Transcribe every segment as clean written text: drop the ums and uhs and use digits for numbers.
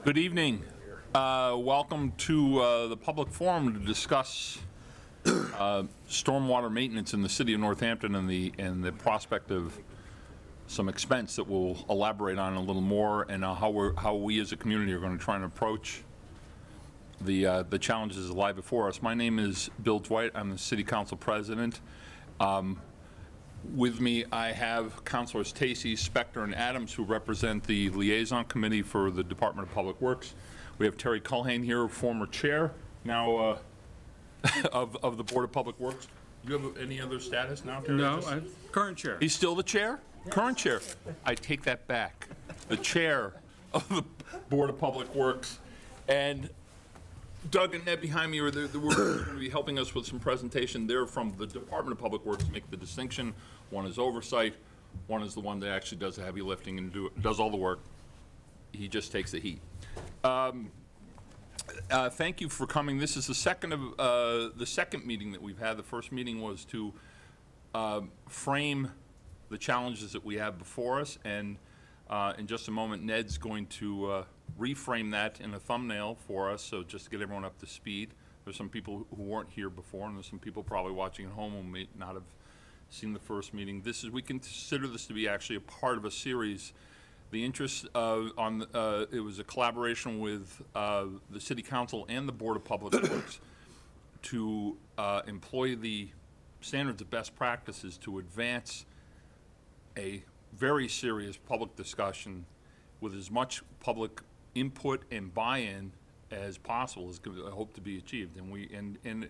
Good evening. Welcome to the public forum to discuss stormwater maintenance in the city of Northampton and the prospect of some expense that we'll elaborate on a little more, and how we as a community are going to try and approach the challenges that lie before us. My name is Bill Dwight. I'm the City Council President. With me, I have Councilors Tacey, Spector, and Adams, who represent the Liaison Committee for the Department of Public Works. We have Terry Culhane here, former chair, now of the Board of Public Works. Do you have any other status now, Terry? No, I'm current chair. He's still the chair? Current chair. I take that back. The chair of the Board of Public Works. And Doug and Ned behind me are going to be helping us with some presentation. They're from the Department of Public Works to make the distinction. One is oversight. One is the one that actually does the heavy lifting and does all the work. He just takes the heat. Thank you for coming. This is the second meeting that we've had. The first meeting was to frame the challenges that we have before us, and in just a moment, Ned's going to reframe that in a thumbnail for us, so just to get everyone up to speed. There's some people who weren't here before, and there's some people probably watching at home who may not have seen the first meeting. We consider this to be actually a part of a series. The interest it was a collaboration with the City Council and the Board of Public Works to employ the standards of best practices to advance a very serious public discussion with as much public input and buy-in as possible is I hope to be achieved. And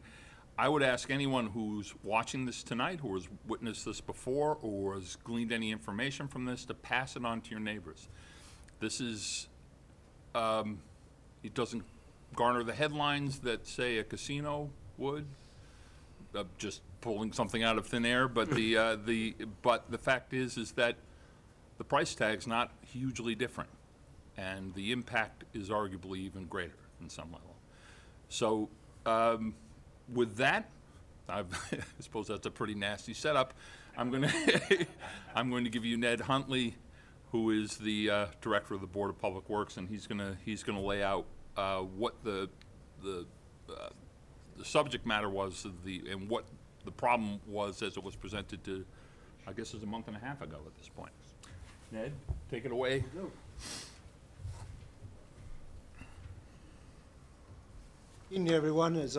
I would ask anyone who's watching this tonight, who has witnessed this before or has gleaned any information from this, to pass it on to your neighbors. This is, it doesn't garner the headlines that, say, a casino would, just pulling something out of thin air, but but the fact is that the price tag's not hugely different, and the impact is arguably even greater in some level. So with that, I suppose that's a pretty nasty setup. I'm going to give you Ned Huntley, who is the director of the Board of Public Works, and he's going to lay out what the subject matter was and what the problem was as it was presented to, I guess, it was a month and a half ago at this point. Ned, take it away. Good evening, everyone. As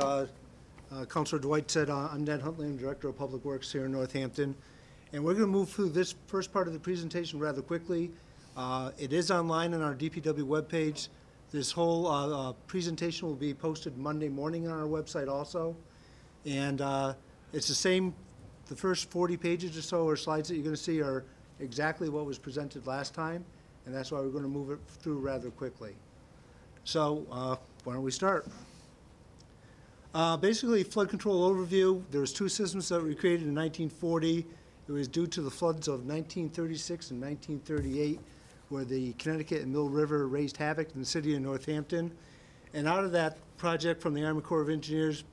Councilor Dwight said, I'm Ned Huntley. I'm Director of Public Works here in Northampton. And we're going to move through this first part of the presentation rather quickly. It is online on our DPW webpage. This whole presentation will be posted Monday morning on our website also. And it's the same, the first 40 pages or so, or slides that you're going to see are exactly what was presented last time, and that's why we're going to move it through rather quickly. So why don't we start? Basically, flood control overview. There was two systems that were created in 1940. It was due to the floods of 1936 and 1938, where the Connecticut and Mill River raised havoc in the city of Northampton. And out of that project from the Army Corps of Engineers,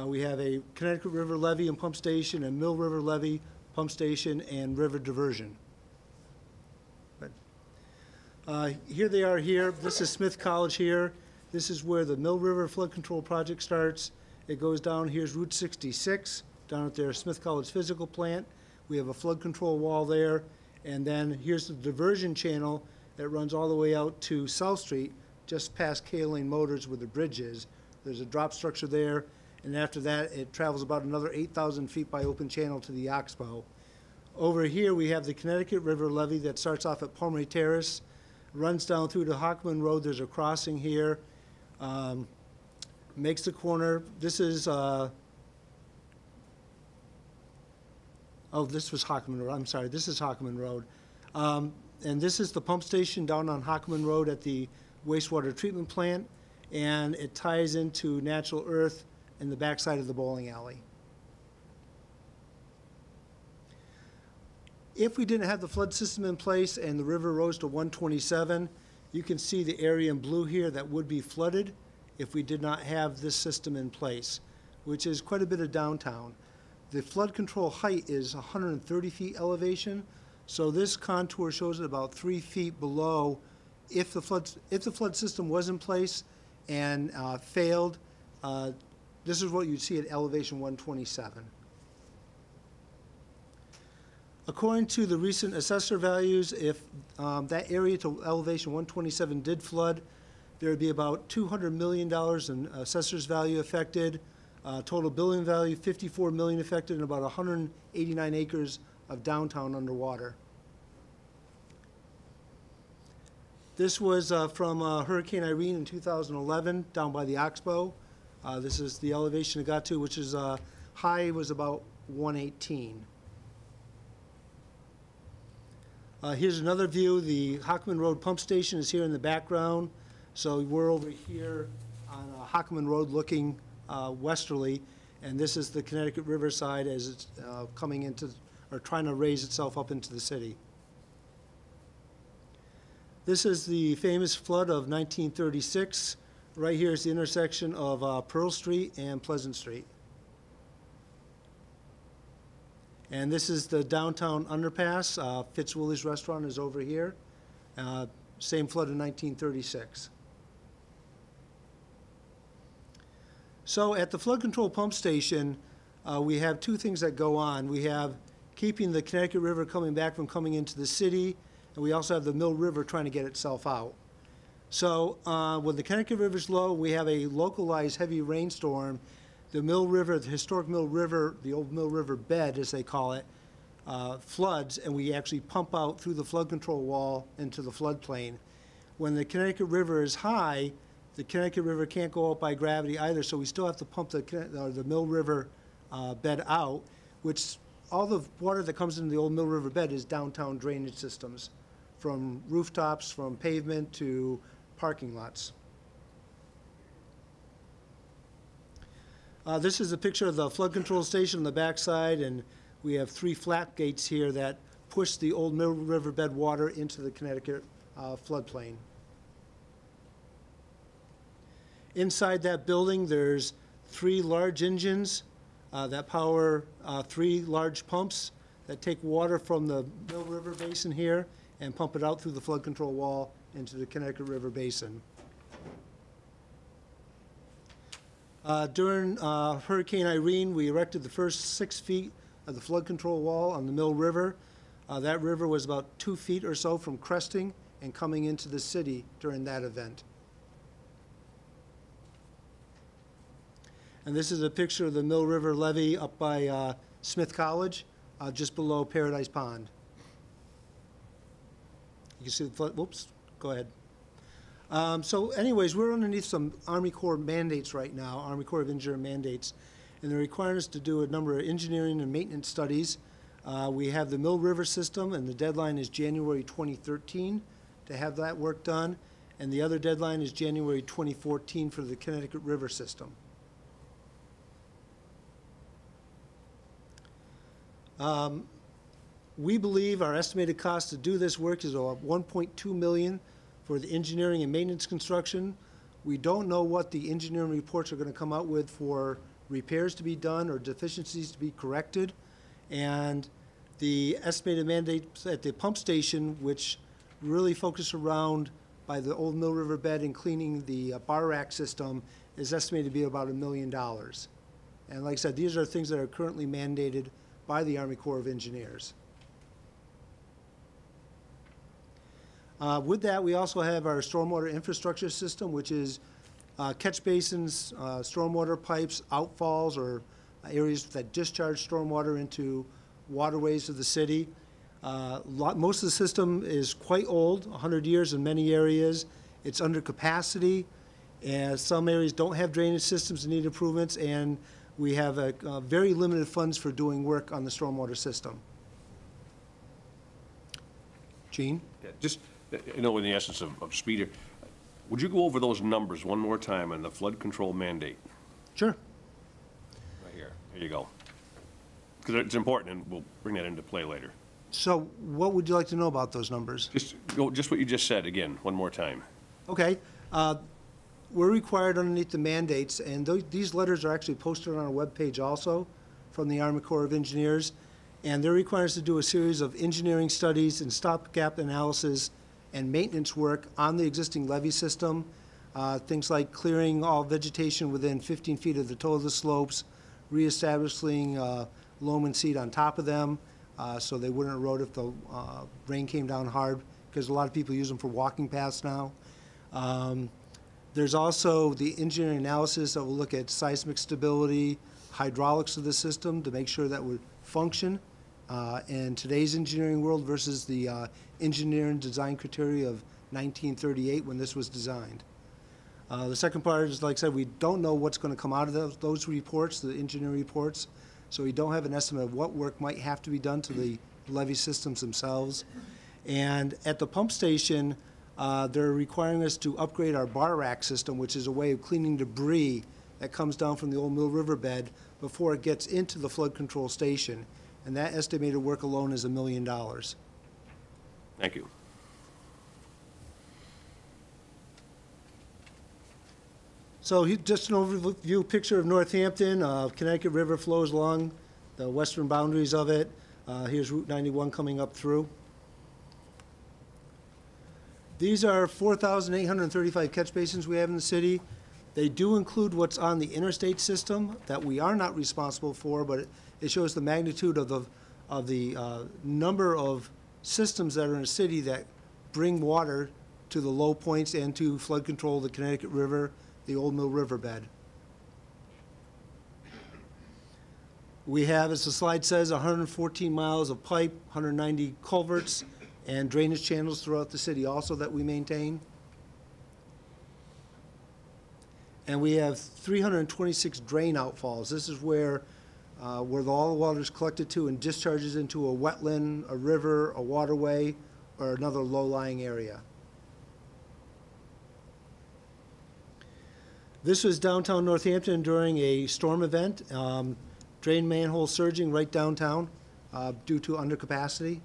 we have a Connecticut River levee and pump station, and Mill River levee, pump station, and river diversion. Here they are here. This is Smith College here. This is where the Mill River Flood Control Project starts. It goes down, here's Route 66, down at their Smith College physical plant. We have a flood control wall there. And then here's the diversion channel that runs all the way out to South Street, just past Kaling Motors where the bridge is. There's a drop structure there. And after that, it travels about another 8,000 feet by open channel to the Oxbow. Over here, we have the Connecticut River levee that starts off at Palmery Terrace, runs down through to Hockman Road. There's a crossing here, makes the corner. This is, oh, this was Hockman Road. I'm sorry, this is Hockman Road. And this is the pump station down on Hockman Road at the wastewater treatment plant, and it ties into natural earth in the backside of the bowling alley. If we didn't have the flood system in place and the river rose to 127, you can see the area in blue here that would be flooded if we did not have this system in place, which is quite a bit of downtown. The flood control height is 130 feet elevation, so this contour shows it about 3 feet below if the flood system was in place and failed, this is what you'd see at elevation 127. According to the recent assessor values, if that area to elevation 127 did flood, there would be about $200 million in assessor's value affected, total building value, $54 million affected, and about 189 acres of downtown underwater. This was from Hurricane Irene in 2011 down by the Oxbow. This is the elevation it got to, which is high was about 118. Here's another view. The Hockman Road pump station is here in the background. So we're over here on Hockman Road looking westerly, and this is the Connecticut River side as it's coming into, or trying to raise itself up into the city. This is the famous flood of 1936. Right here is the intersection of Pearl Street and Pleasant Street. And this is the downtown underpass. Fitzwilly's Restaurant is over here. Same flood in 1936. So at the flood control pump station, we have two things that go on. We have keeping the Connecticut River coming back from coming into the city, and we also have the Mill River trying to get itself out. So when the Connecticut River's low, we have a localized heavy rainstorm. The Mill River, the historic Mill River, the old Mill River bed, as they call it, floods, and we actually pump out through the flood control wall into the floodplain. When the Connecticut River is high, the Connecticut River can't go up by gravity either, so we still have to pump the Mill River bed out, which all the water that comes into the old Mill River bed is downtown drainage systems, from rooftops, from pavement to parking lots. This is a picture of the flood control station on the backside, and we have 3 flap gates here that push the old Mill River bed water into the Connecticut floodplain. Inside that building, there's 3 large engines that power 3 large pumps that take water from the Mill River basin here and pump it out through the flood control wall into the Connecticut River basin. During Hurricane Irene, we erected the first 6 feet of the flood control wall on the Mill River. That river was about 2 feet or so from cresting and coming into the city during that event. And this is a picture of the Mill River levee up by Smith College, just below Paradise Pond. You can see the flood, whoops, go ahead. So anyways, we're underneath some Army Corps mandates right now, Army Corps of Engineers mandates, and they're requiring us to do a number of engineering and maintenance studies. We have the Mill River system, and the deadline is January 2013 to have that work done, and the other deadline is January 2014 for the Connecticut River system. We believe our estimated cost to do this work is about $1.2 million for the engineering and maintenance construction. We don't know what the engineering reports are going to come out with for repairs to be done or deficiencies to be corrected. And the estimated mandates at the pump station, which really focus around by the old Mill River bed and cleaning the bar rack system, is estimated to be about $1 million. And like I said, these are things that are currently mandated by the Army Corps of Engineers. With that, we also have our stormwater infrastructure system, which is catch basins, stormwater pipes, outfalls, or areas that discharge stormwater into waterways of the city. Most of the system is quite old, 100 years in many areas. It's under capacity, and some areas don't have drainage systems that need improvements, and we have very limited funds for doing work on the stormwater system. Gene? Yeah, just, in the essence of speed here, would you go over those numbers one more time on the flood control mandate? Sure. Right here. Here you go. Because it's important, and we'll bring that into play later. So what would you like to know about those numbers? Just what you just said again, one more time. Okay. We're required underneath the mandates, and these letters are actually posted on our webpage also from the Army Corps of Engineers, and they're required us to do a series of engineering studies and stopgap analysis and maintenance work on the existing levee system. Things like clearing all vegetation within 15 feet of the toe of the slopes, reestablishing loam and seed on top of them so they wouldn't erode if the rain came down hard, because a lot of people use them for walking paths now. There's also the engineering analysis that will look at seismic stability, hydraulics of the system to make sure that would function in today's engineering world versus the engineering design criteria of 1938 when this was designed. The second part is, like I said, we don't know what's going to come out of those reports, the engineering reports, so we don't have an estimate of what work might have to be done to the levee systems themselves. And at the pump station, they're requiring us to upgrade our bar rack system, which is a way of cleaning debris that comes down from the old Mill River bed before it gets into the flood control station. And that estimated work alone is $1 million. Thank you. So just an overview picture of Northampton. Connecticut River flows along the western boundaries of it. Here's Route 91 coming up through. These are 4,835 catch basins we have in the city. They do include what's on the interstate system that we are not responsible for, but it shows the magnitude of the number of systems that are in a city that bring water to the low points and to flood control of the Connecticut River, the Old Mill River bed. We have, as the slide says, 114 miles of pipe, 190 culverts, and drainage channels throughout the city also that we maintain. And we have 326 drain outfalls. This is where all the water is collected to and discharges into a wetland, a river, a waterway, or another low-lying area. This was downtown Northampton during a storm event. Drain manhole surging right downtown due to undercapacity.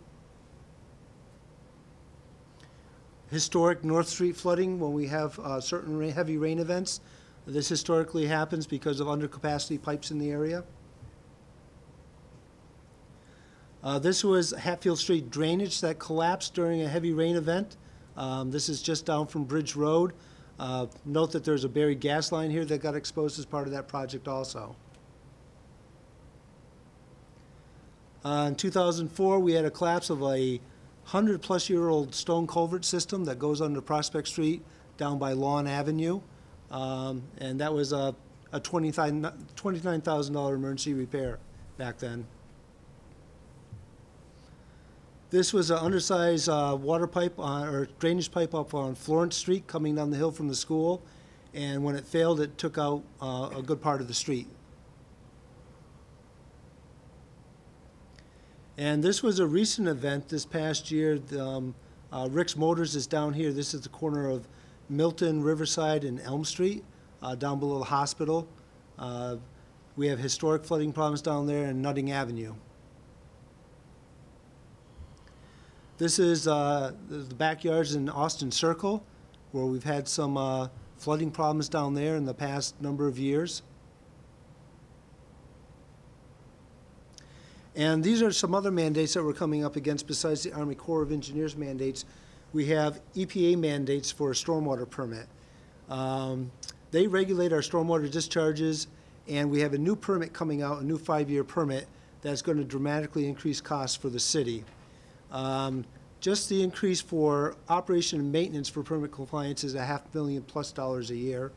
Historic North Street flooding when we have certain heavy rain events. This historically happens because of undercapacity pipes in the area. This was Hatfield Street drainage that collapsed during a heavy rain event. This is just down from Bridge Road. Note that there's a buried gas line here that got exposed as part of that project also. In 2004, we had a collapse of a 100-plus-year-old stone culvert system that goes under Prospect Street down by Lawn Avenue. And that was a $29,000 emergency repair back then. This was an undersized water pipe or drainage pipe up on Florence Street coming down the hill from the school. And when it failed, it took out a good part of the street. And this was a recent event this past year. Rick's Motors is down here. This is the corner of Milton, Riverside, and Elm Street, down below the hospital. We have historic flooding problems down there in Nutting Avenue. This is the backyards in Austin Circle, where we've had some flooding problems down there in the past number of years. And these are some other mandates that we're coming up against besides the Army Corps of Engineers mandates. We have EPA mandates for a stormwater permit. They regulate our stormwater discharges, and we have a new permit coming out, a new 5-year permit, that's going to dramatically increase costs for the city. Just the increase for operation and maintenance for permit compliance is $500,000+ a year.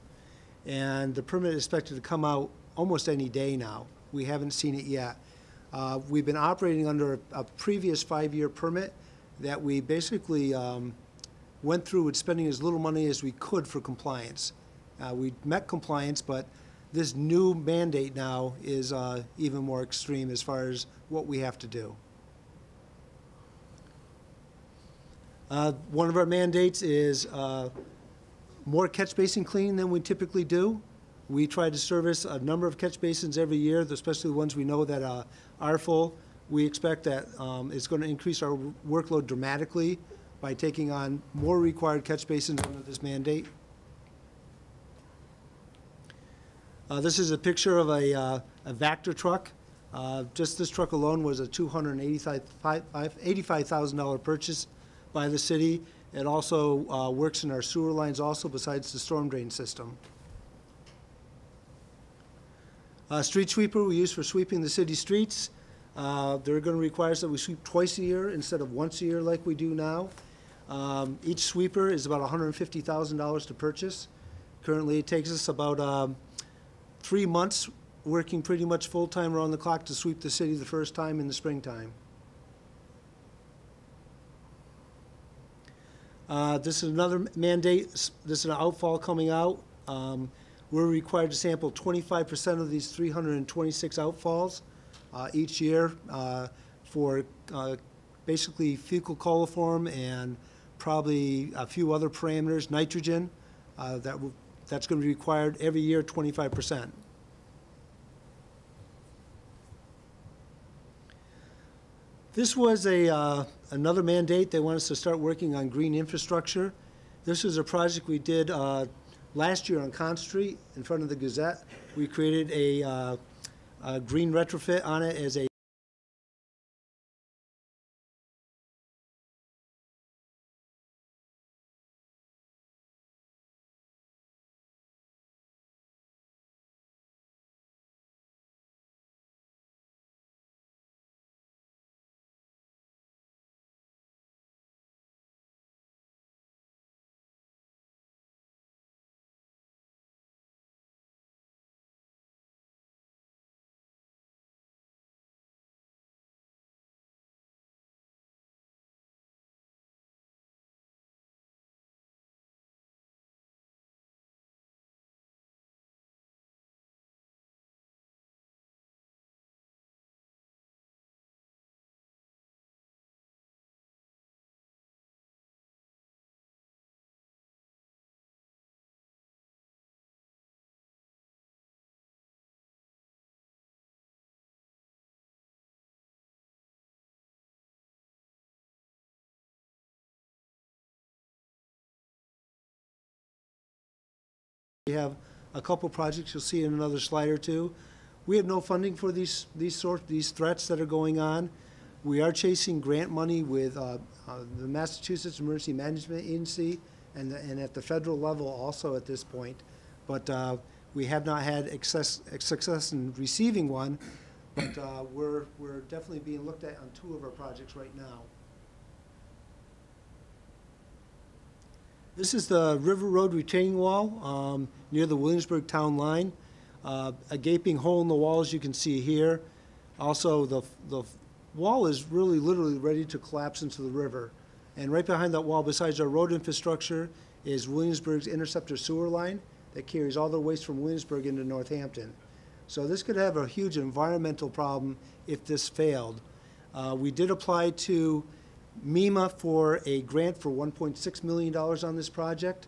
And the permit is expected to come out almost any day now. We haven't seen it yet. We've been operating under a previous 5-year permit that we basically went through with spending as little money as we could for compliance. We met compliance, but this new mandate now is even more extreme as far as what we have to do. One of our mandates is more catch basin cleaning than we typically do. We try to service a number of catch basins every year, especially the ones we know that are full. We expect that it's going to increase our workload dramatically by taking on more required catch basins under this mandate. This is a picture of a Vector truck. Just this truck alone was a $285,000 purchase by the city. It also works in our sewer lines also, besides the storm drain system. Street sweeper we use for sweeping the city streets. They're going to require us that we sweep twice a year instead of once a year like we do now. Each sweeper is about $150,000 to purchase. Currently, it takes us about 3 months working pretty much full-time around the clock to sweep the city the first time in the springtime. This is another mandate. This is an outfall coming out. We're required to sample 25% of these 326 outfalls each year for basically fecal coliform and probably a few other parameters, nitrogen, that's going to be required every year, 25%. This was another mandate. They want us to start working on green infrastructure. This was a project we did last year on Con Street in front of the Gazette. We created a green retrofit on it as a we have a couple projects you'll see in another slide or two. We have no funding for these threats that are going on. We are chasing grant money with the Massachusetts Emergency Management Agency and at the federal level also at this point. But we have not had success in receiving one, but we're definitely being looked at on 2 of our projects right now. This is the River Road retaining wall near the Williamsburg town line. A gaping hole in the wall, as you can see here. Also, the wall is really literally ready to collapse into the river. And right behind that wall, besides our road infrastructure, is Williamsburg's interceptor sewer line that carries all the waste from Williamsburg into Northampton. So this could have a huge environmental problem if this failed. We did apply to MEMA for a grant for $1.6 million on this project,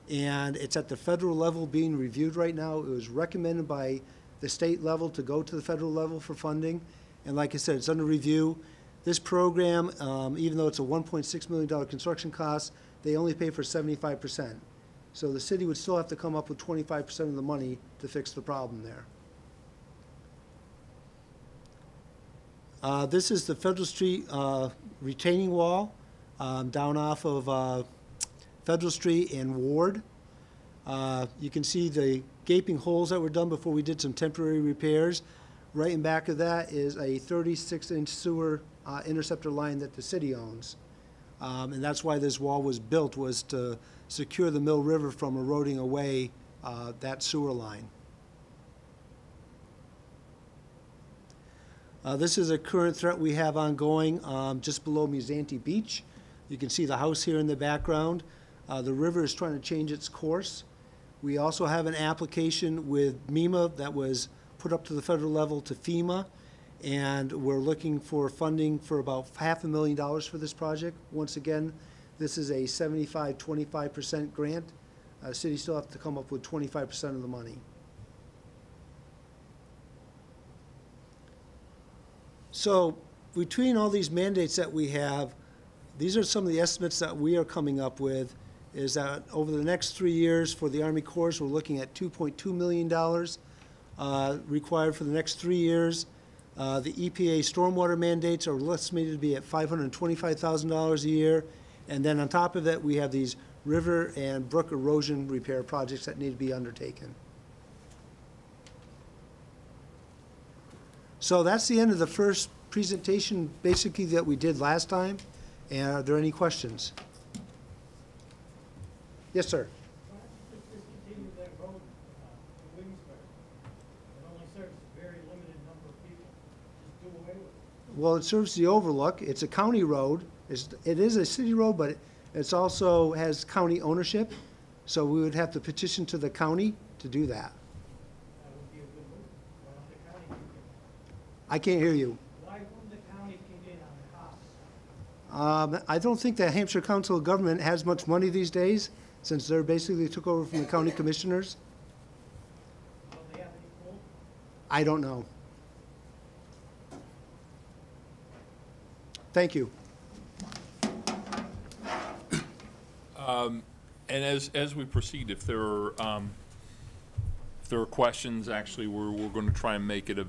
and it's at the federal level being reviewed right now. It was recommended by the state level to go to the federal level for funding, and like I said, it's under review. This program, even though it's a $1.6 million construction cost, they only pay for 75%. So the city would still have to come up with 25% of the money to fix the problem there. This is the Federal Street retaining wall down off of Federal Street and Ward. You can see the gaping holes that were done before we did some temporary repairs. Right in back of that is a 36-inch sewer interceptor line that the city owns. And that's why this wall was built, was to secure the Mill River from eroding away that sewer line. This is a current threat we have ongoing just below Musanti Beach. You can see the house here in the background. The river is trying to change its course. We also have an application with MEMA that was put up to the federal level to FEMA, and we're looking for funding for about $500,000 for this project. Once again, this is a 75-25% grant. The city still have to come up with 25% of the money. So between all these mandates that we have, these are some of the estimates that we are coming up with, is that over the next 3 years for the Army Corps, we're looking at $2.2 million required for the next 3 years. The EPA stormwater mandates are estimated to be at $525,000 a year, And then on top of it, we have these river and brook erosion repair projects that need to be undertaken. So that's the end of the first presentation, basically, that we did last time. And are there any questions? Yes, sir. Why don't you just discontinue that road to Williamsburg? It only serves a very limited number of people. Just do away with it. Well, it serves the overlook. It's a county road. It is a city road, but it's also has county ownership. So we would have to petition to the county to do that. That would be a good move. Why don't the county kick in? I can't hear you. Why wouldn't the county kick in on the cost? I don't think the Hampshire Council of Government has much money these days, since they're basically took over from the county commissioners. Don't they have any pull? I don't know. Thank you. And as we proceed, if there are questions, actually, we're going to try and make it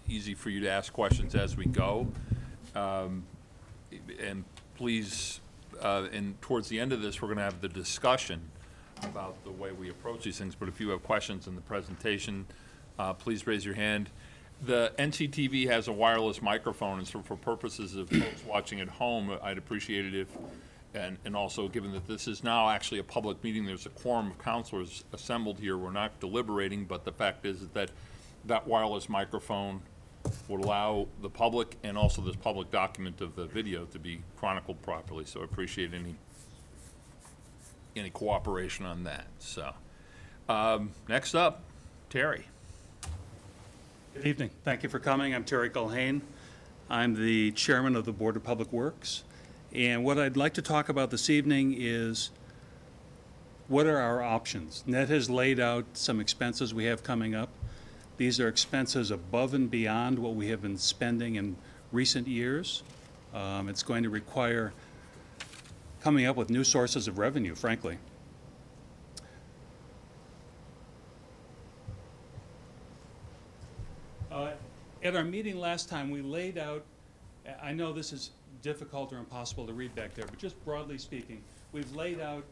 easy for you to ask questions as we go. And please, and towards the end of this, we're going to have the discussion about the way we approach these things. But if you have questions in the presentation, please raise your hand. The NCTV has a wireless microphone, and so for purposes of folks watching at home, I'd appreciate it if, and also given that this is now actually a public meeting, there's a quorum of counselors assembled here. We're not deliberating, but the fact is that that wireless microphone would allow the public and also this public document of the video to be chronicled properly. So I appreciate any cooperation on that. So next up, Terry. Good evening. Thank you for coming. I'm Terry Culhane. I'm the chairman of the Board of Public Works. And what I'd like to talk about this evening is what are our options? Ned has laid out some expenses we have coming up. These are expenses above and beyond what we have been spending in recent years. It's going to require coming up with new sources of revenue, frankly. At our meeting last time, we laid out, I know this is difficult or impossible to read back there, but just broadly speaking, we've laid out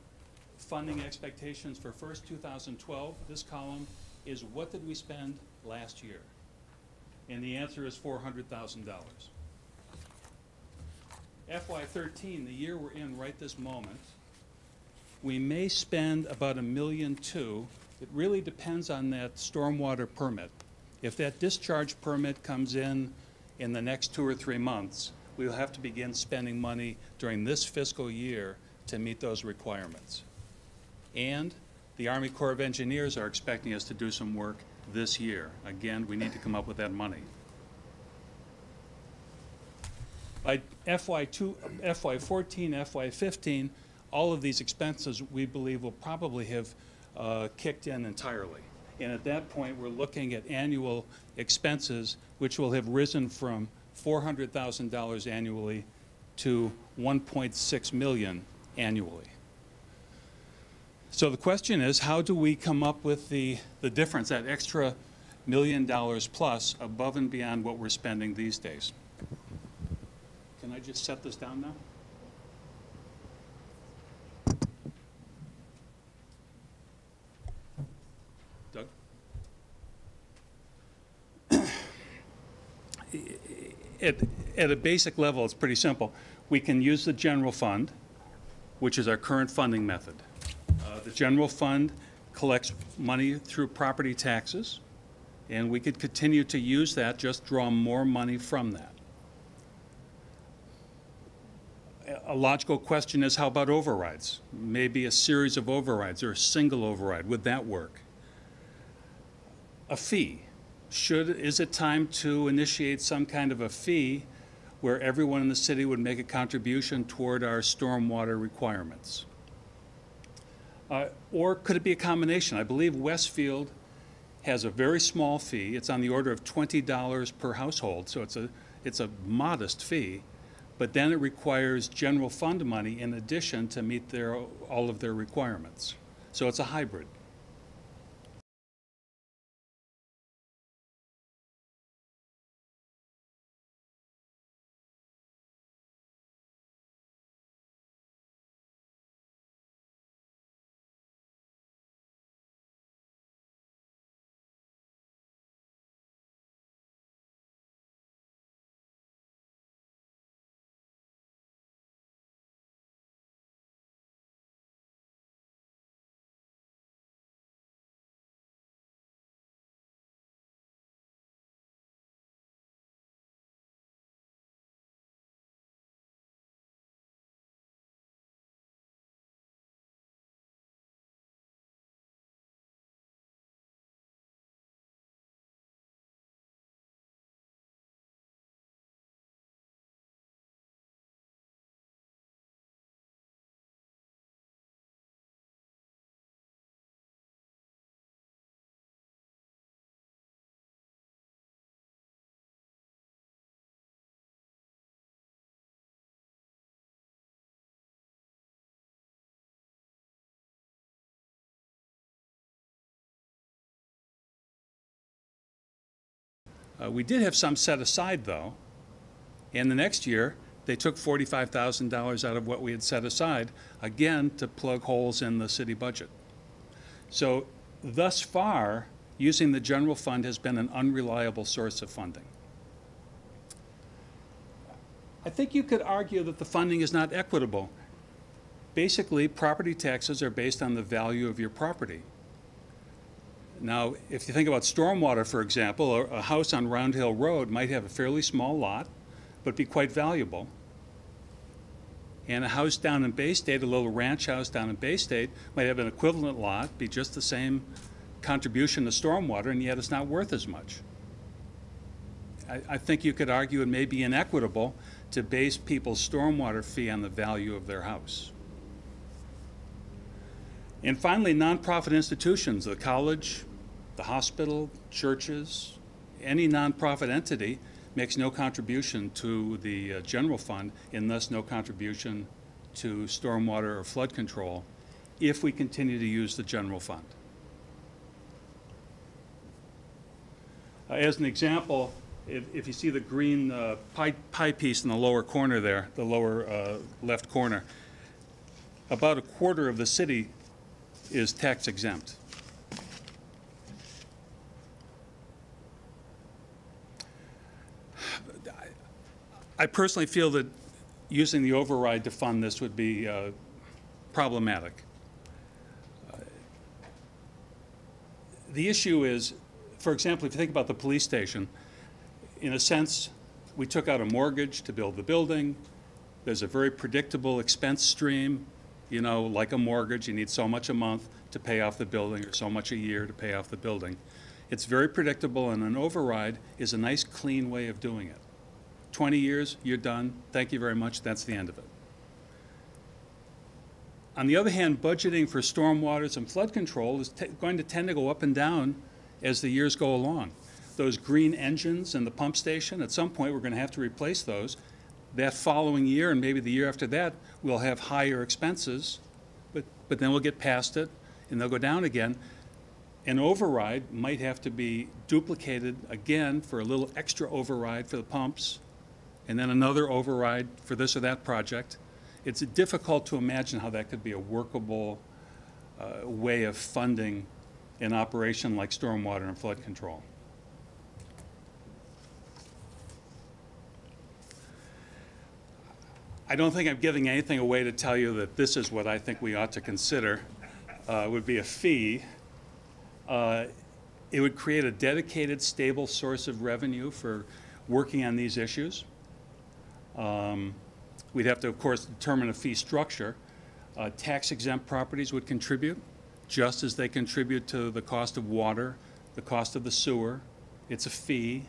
funding expectations for first 2012. This column is what did we spend last year? And the answer is $400,000. FY13, the year we're in right this moment, we may spend about $1.2 million. It really depends on that stormwater permit. If that discharge permit comes in the next 2 or 3 months, we'll have to begin spending money during this fiscal year to meet those requirements. And the Army Corps of Engineers are expecting us to do some work this year. Again, we need to come up with that money. By FY14, FY15, all of these expenses we believe will probably have kicked in entirely. And at that point, we're looking at annual expenses which will have risen from $400,000 annually to $1.6 million annually. So the question is, how do we come up with the difference, that extra $1 million plus above and beyond what we're spending these days? Can I just set this down now? Doug? At a basic level, it's pretty simple. We can use the general fund, which is our current funding method. The general fund collects money through property taxes, and we could continue to use that, just draw more money from that. A logical question is, how about overrides? Maybe a series of overrides or a single override. Would that work? A fee. Is it time to initiate some kind of a fee where everyone in the city would make a contribution toward our stormwater requirements? Or could it be a combination? I believe Westfield has a very small fee. It's on the order of $20 per household, so it's a modest fee. But then it requires general fund money in addition to meet all of their requirements. So it's a hybrid. We did have some set aside, though, and the next year, they took $45,000 out of what we had set aside, again, to plug holes in the city budget. So thus far, using the general fund has been an unreliable source of funding. I think you could argue that the funding is not equitable. Basically, property taxes are based on the value of your property. Now, if you think about stormwater, for example, a house on Round Hill Road might have a fairly small lot, but be quite valuable. And a house down in Bay State, a little ranch house down in Bay State, might have an equivalent lot, be just the same contribution to stormwater, and yet it's not worth as much. I think you could argue it may be inequitable to base people's stormwater fee on the value of their house. And finally, nonprofit institutions, the college, the hospital, churches, any nonprofit entity makes no contribution to the general fund, and thus no contribution to stormwater or flood control if we continue to use the general fund. As an example, if you see the green pie piece in the lower corner there, the lower left corner, about a quarter of the city is tax exempt. I personally feel that using the override to fund this would be problematic. The issue is, for example, if you think about the police station, in a sense, we took out a mortgage to build the building. There's a very predictable expense stream. You know, like a mortgage, you need so much a month to pay off the building or so much a year to pay off the building. It's very predictable, and an override is a nice, clean way of doing it. 20 years, you're done. Thank you very much. That's the end of it. On the other hand, budgeting for stormwaters and flood control is going to tend to go up and down as the years go along. Those green engines in the pump station, at some point we're going to have to replace those. That following year, and maybe the year after that, we'll have higher expenses, but then we'll get past it and they'll go down again. An override might have to be duplicated again for a little extra override for the pumps, and then another override for this or that project. It's difficult to imagine how that could be a workable way of funding an operation like stormwater and flood control. I don't think I'm giving anything away to tell you that this is what I think we ought to consider would be a fee. It would create a dedicated, stable source of revenue for working on these issues. We'd have to, of course, determine a fee structure. Tax-exempt properties would contribute, just as they contribute to the cost of water, the cost of the sewer. It's a fee.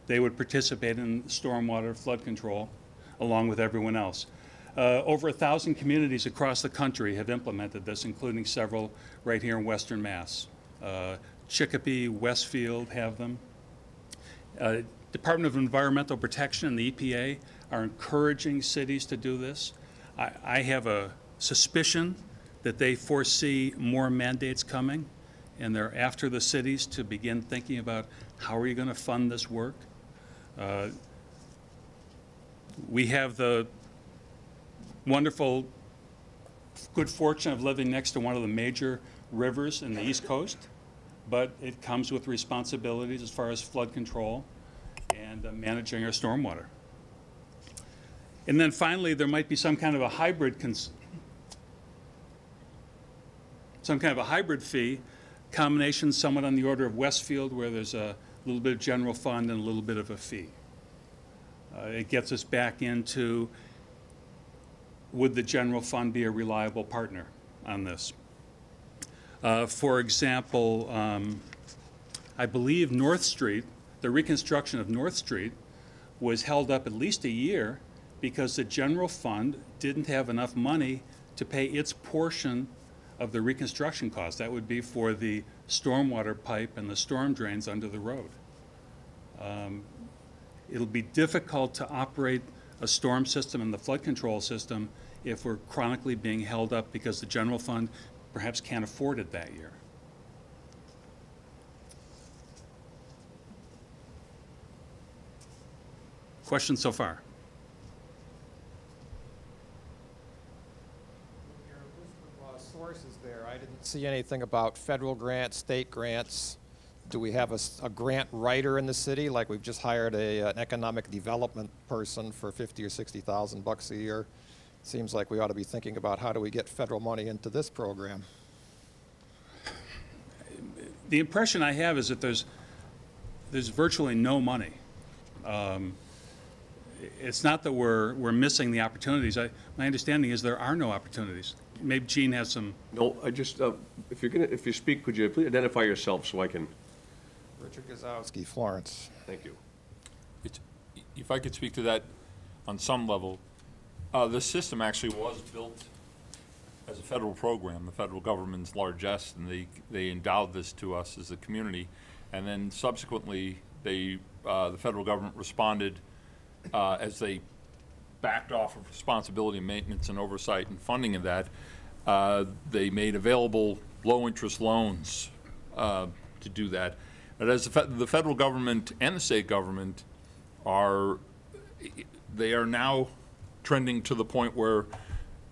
They would participate in stormwater flood control, along with everyone else. Over 1,000 communities across the country have implemented this, including several right here in Western Mass. Chicopee, Westfield have them. Department of Environmental Protection and the EPA are encouraging cities to do this. I have a suspicion that they foresee more mandates coming, and they're after the cities to begin thinking about how are you going to fund this work. We have the wonderful good fortune of living next to one of the major rivers in the East Coast, but it comes with responsibilities as far as flood control and managing our stormwater. And then finally, there might be some kind of a hybrid fee, combination somewhat on the order of Westfield, where there's a little bit of general fund and a little bit of a fee. It gets us back into, would the general fund be a reliable partner on this? For example, I believe North Street, the reconstruction of North Street, was held up at least a year because the general fund didn't have enough money to pay its portion of the reconstruction cost. That would be for the stormwater pipe and the storm drains under the road. It'll be difficult to operate a storm system and the flood control system if we're chronically being held up because the general fund perhaps can't afford it that year. Questions so far? Your list of sources there, I didn't see anything about federal grants, state grants. Do we have a grant writer in the city? Like we've just hired an economic development person for 50 or 60,000 bucks a year. Seems like we ought to be thinking about how do we get federal money into this program. The impression I have is that there's virtually no money. It's not that we're missing the opportunities. My understanding is there are no opportunities. Maybe Gene has some. No, I just, if you speak, could you please identify yourself so I can, Richard Gazowski, Florence. thank you. If I could speak to that on some level, the system actually was built as a federal program, the federal government's largesse, and they endowed this to us as a community. And then subsequently, the federal government responded as they backed off of responsibility and maintenance and oversight and funding of that. They made available low-interest loans to do that. But as the federal government and the state government are now trending to the point where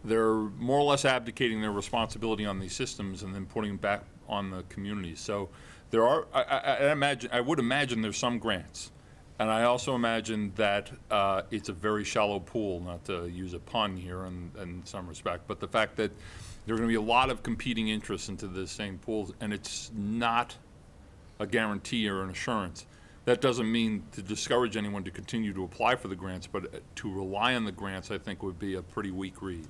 they're more or less abdicating their responsibility on these systems and then putting it back on the communities. So there are, I would imagine there's some grants. And I also imagine that it's a very shallow pool, not to use a pun here in some respect, but the fact that there are going to be a lot of competing interests into the same pools, and it's not a guarantee or an assurance. That doesn't mean to discourage anyone to continue to apply for the grants, but to rely on the grants, I think, would be a pretty weak read.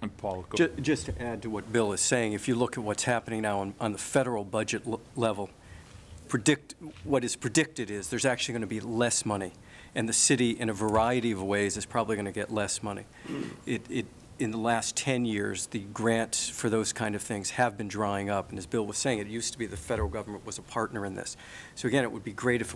And Paul, go. Just to add to what Bill is saying, if you look at what's happening now on the federal budget level, what is predicted is there's actually going to be less money, and the city, in a variety of ways, is probably going to get less money. In the last 10 years, the grants for those kind of things have been drying up, and as Bill was saying, it used to be the federal government was a partner in this. So again, it would be great if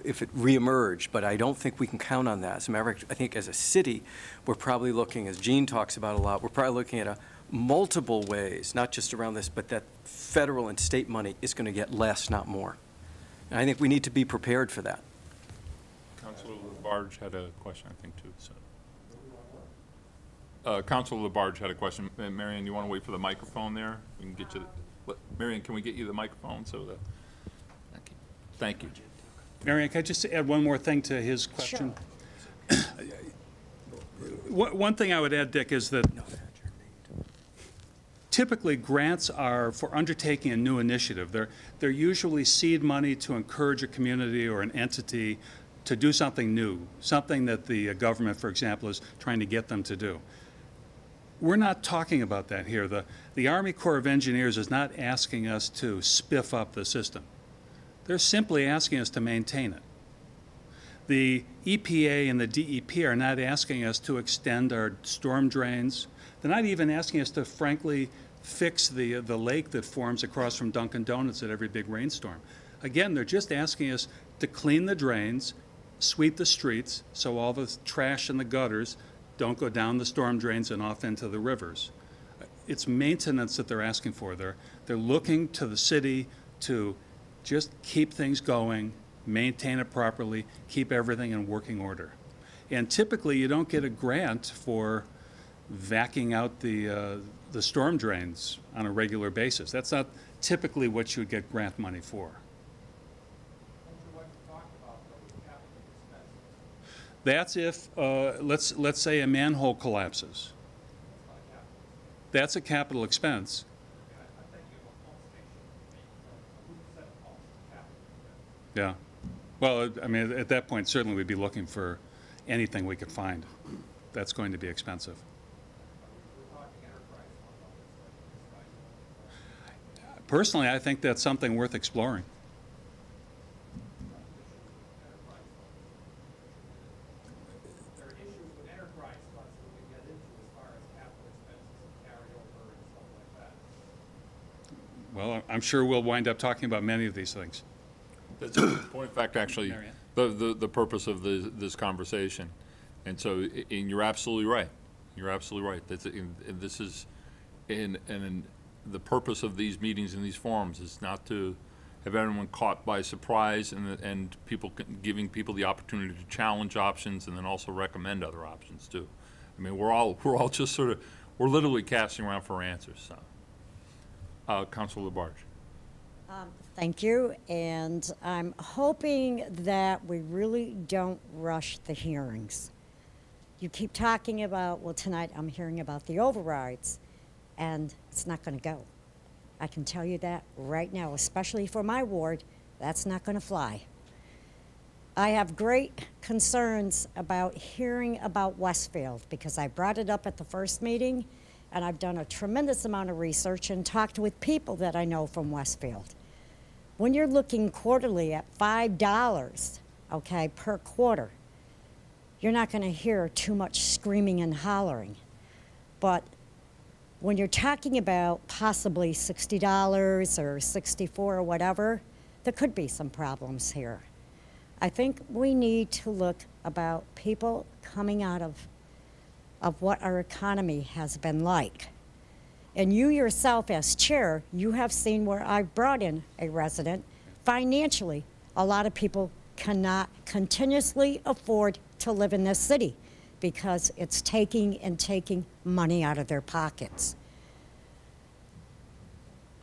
it reemerged, but I don't think we can count on that. As a matter of fact, I think as a city, we're probably looking, as Gene talks about a lot, we're probably looking at multiple ways, not just around this, but that federal and state money is going to get less, not more. And I think we need to be prepared for that. Councilor Labarge had a question, I think, too. So. Councilor Labarge had a question. Marion, you want to wait for the microphone there? We can get you. Marion, can we get you the microphone? So that. Thank you. Marion, can I just add one more thing to his question? Sure. One thing I would add, Dick, is that typically grants are for undertaking a new initiative. They're usually seed money to encourage a community or an entity to do something new, something that the government, for example, is trying to get them to do. We're not talking about that here. The Army Corps of Engineers is not asking us to spiff up the system. They're simply asking us to maintain it. The EPA and the DEP are not asking us to extend our storm drains. They're not even asking us to, frankly, fix the lake that forms across from Dunkin' Donuts at every big rainstorm. Again, they're just asking us to clean the drains, sweep the streets so all the trash in the gutters don't go down the storm drains and off into the rivers. It's maintenance that they're asking for. They're looking to the city to just keep things going, maintain it properly, keep everything in working order. And typically you don't get a grant for vacuuming out the storm drains on a regular basis. That's not typically what you would get grant money for. That's if, let's say a manhole collapses. That's a capital expense. Yeah. Well, I mean, at that point, certainly we'd be looking for anything we could find. That's going to be expensive. Personally, I think that's something worth exploring. There are issues with enterprise funds that we can get into as far as capital expenses and carryover and stuff like that. Well, I'm sure we'll wind up talking about many of these things. That's a point of fact, actually, the purpose of this conversation. And so, and you're absolutely right. You're absolutely right. This is, the purpose of these meetings and these forums is not to have everyone caught by surprise, and giving people the opportunity to challenge options and then also recommend other options too. I mean, we're all just sort of, we're literally casting around for answers. So, Councilor Labarge. Thank you, and I'm hoping that we really don't rush the hearings. You keep talking about, well, tonight I'm hearing about the overrides, and it's not going to go. I can tell you that right now, especially for my ward, that's not going to fly. I have great concerns about hearing about Westfield because I brought it up at the first meeting, and I've done a tremendous amount of research and talked with people that I know from Westfield. When you're looking quarterly at $5, okay, per quarter, you're not going to hear too much screaming and hollering. But when you're talking about possibly $60 or $64 or whatever, there could be some problems here. I think we need to look about people coming out of what our economy has been like. And you yourself as chair, you have seen where I've brought in a resident. Financially, a lot of people cannot continuously afford to live in this city because it's taking money out of their pockets.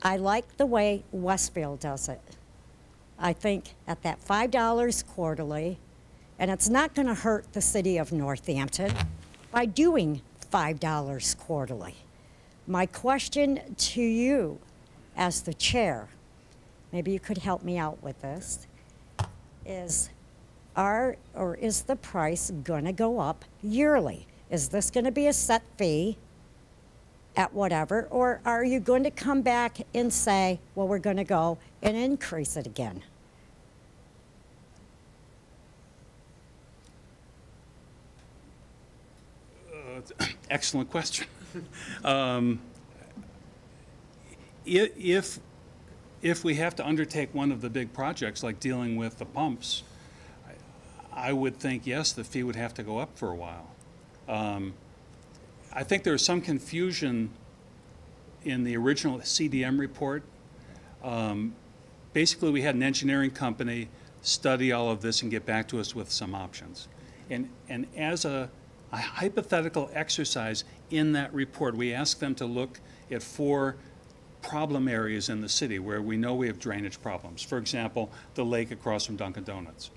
I like the way Westfield does it. I think at that $5 quarterly, and it's not going to hurt the city of Northampton by doing $5 quarterly. My question to you as the chair, maybe you could help me out with this, is is the price going to go up yearly? Is this going to be a set fee at whatever, or are you going to come back and say, well, we're going to go and increase it again? Excellent question. If we have to undertake one of the big projects like dealing with the pumps, I would think, yes, the fee would have to go up for a while. I think there's some confusion in the original CDM report. Basically, we had an engineering company study all of this and get back to us with some options. And as a hypothetical exercise in that report, we asked them to look at 4 problem areas in the city where we know we have drainage problems. For example, the lake across from Dunkin' Donuts.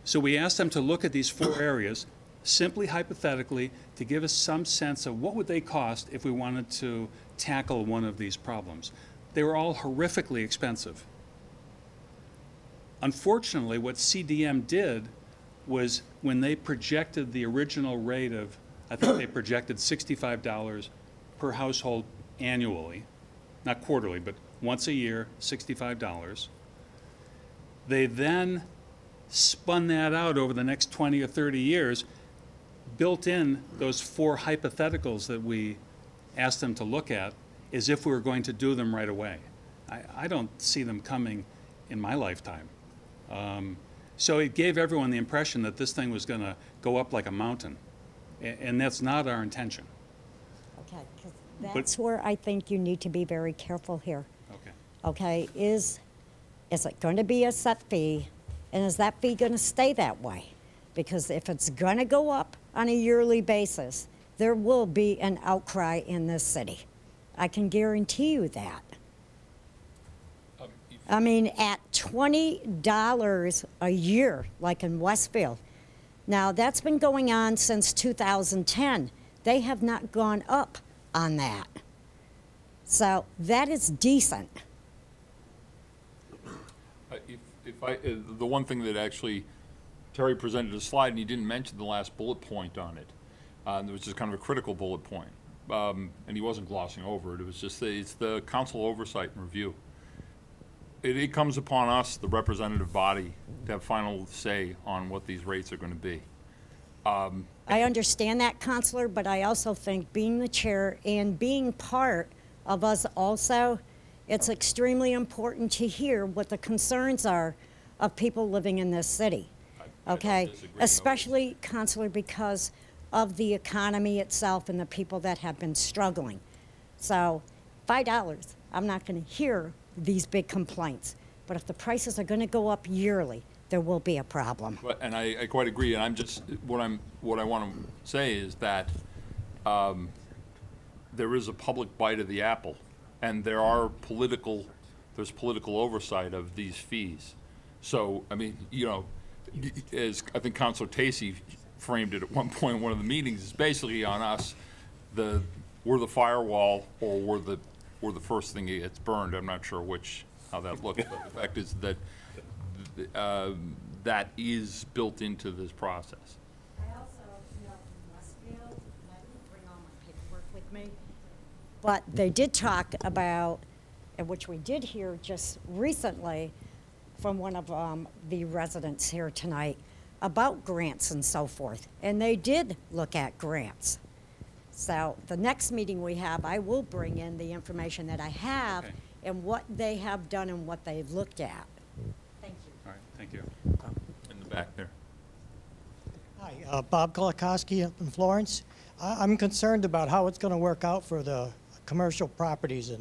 So we asked them to look at these 4 areas, simply hypothetically, to give us some sense of what would they cost if we wanted to tackle one of these problems. They were all horrifically expensive. Unfortunately, what CDM did was when they projected the original rate of, I think they projected $65 per household annually, not quarterly, but once a year, $65. They then spun that out over the next 20 or 30 years, built in those 4 hypotheticals that we asked them to look at as if we were going to do them right away. I don't see them coming in my lifetime. So it gave everyone the impression that this thing was going to go up like a mountain, and that's not our intention. Okay, because that's where I think you need to be very careful here. Okay. Okay, is it going to be a set fee, and is that fee going to stay that way? Because if it's going to go up on a yearly basis, there will be an outcry in this city. I can guarantee you that. I mean, at $20 a year, like in Westfield. Now, that's been going on since 2010. They have not gone up on that. So that is decent. The one thing that actually, Terry presented a slide and he didn't mention the last bullet point on it. It was just kind of a critical bullet point. And he wasn't glossing over it. It was just, it's the council oversight and review. It comes upon us, the representative body, to have final say on what these rates are going to be. I understand that, Counselor, but I also think being the chair and being part of us also, it's extremely important to hear what the concerns are of people living in this city. Okay? Especially, Counselor, because of the economy itself and the people that have been struggling. So $5, I'm not going to hear these big complaints. But if the prices are going to go up yearly, there will be a problem. But, and I quite agree, and I'm just, what I want to say is that there is a public bite of the apple, and there's political oversight of these fees. So, I mean, you know, as I think Councilor Tacey framed it at one point in one of the meetings, it's basically on us, we're the firewall, or we're the first thing that gets burned. I'm not sure how that looks, but the fact is that that is built into this process. I also know Westfield, and I didn't bring all my paperwork with me, but they did talk about, and which we did hear just recently from one of the residents here tonight, about grants and so forth. And they did look at grants. So the next meeting we have, I will bring in the information that I have and what they have done and what they've looked at. Thank you. All right, thank you. In the back there. Hi, Bob Kolakowski up in Florence. I'm concerned about how it's going to work out for the commercial properties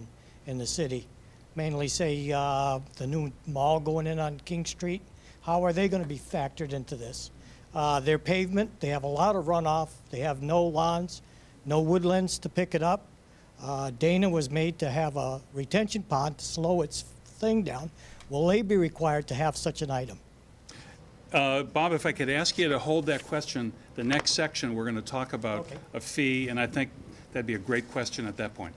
in the city. Mainly, say, the new mall going in on King Street. How are they going to be factored into this? Their pavement, they have a lot of runoff. They have no lawns, no woodlands to pick it up. Dana was made to have a retention pond to slow its thing down. Will they be required to have such an item? Bob, if I could ask you to hold that question, the next section, we're going to talk about a fee, and I think that'd be a great question at that point.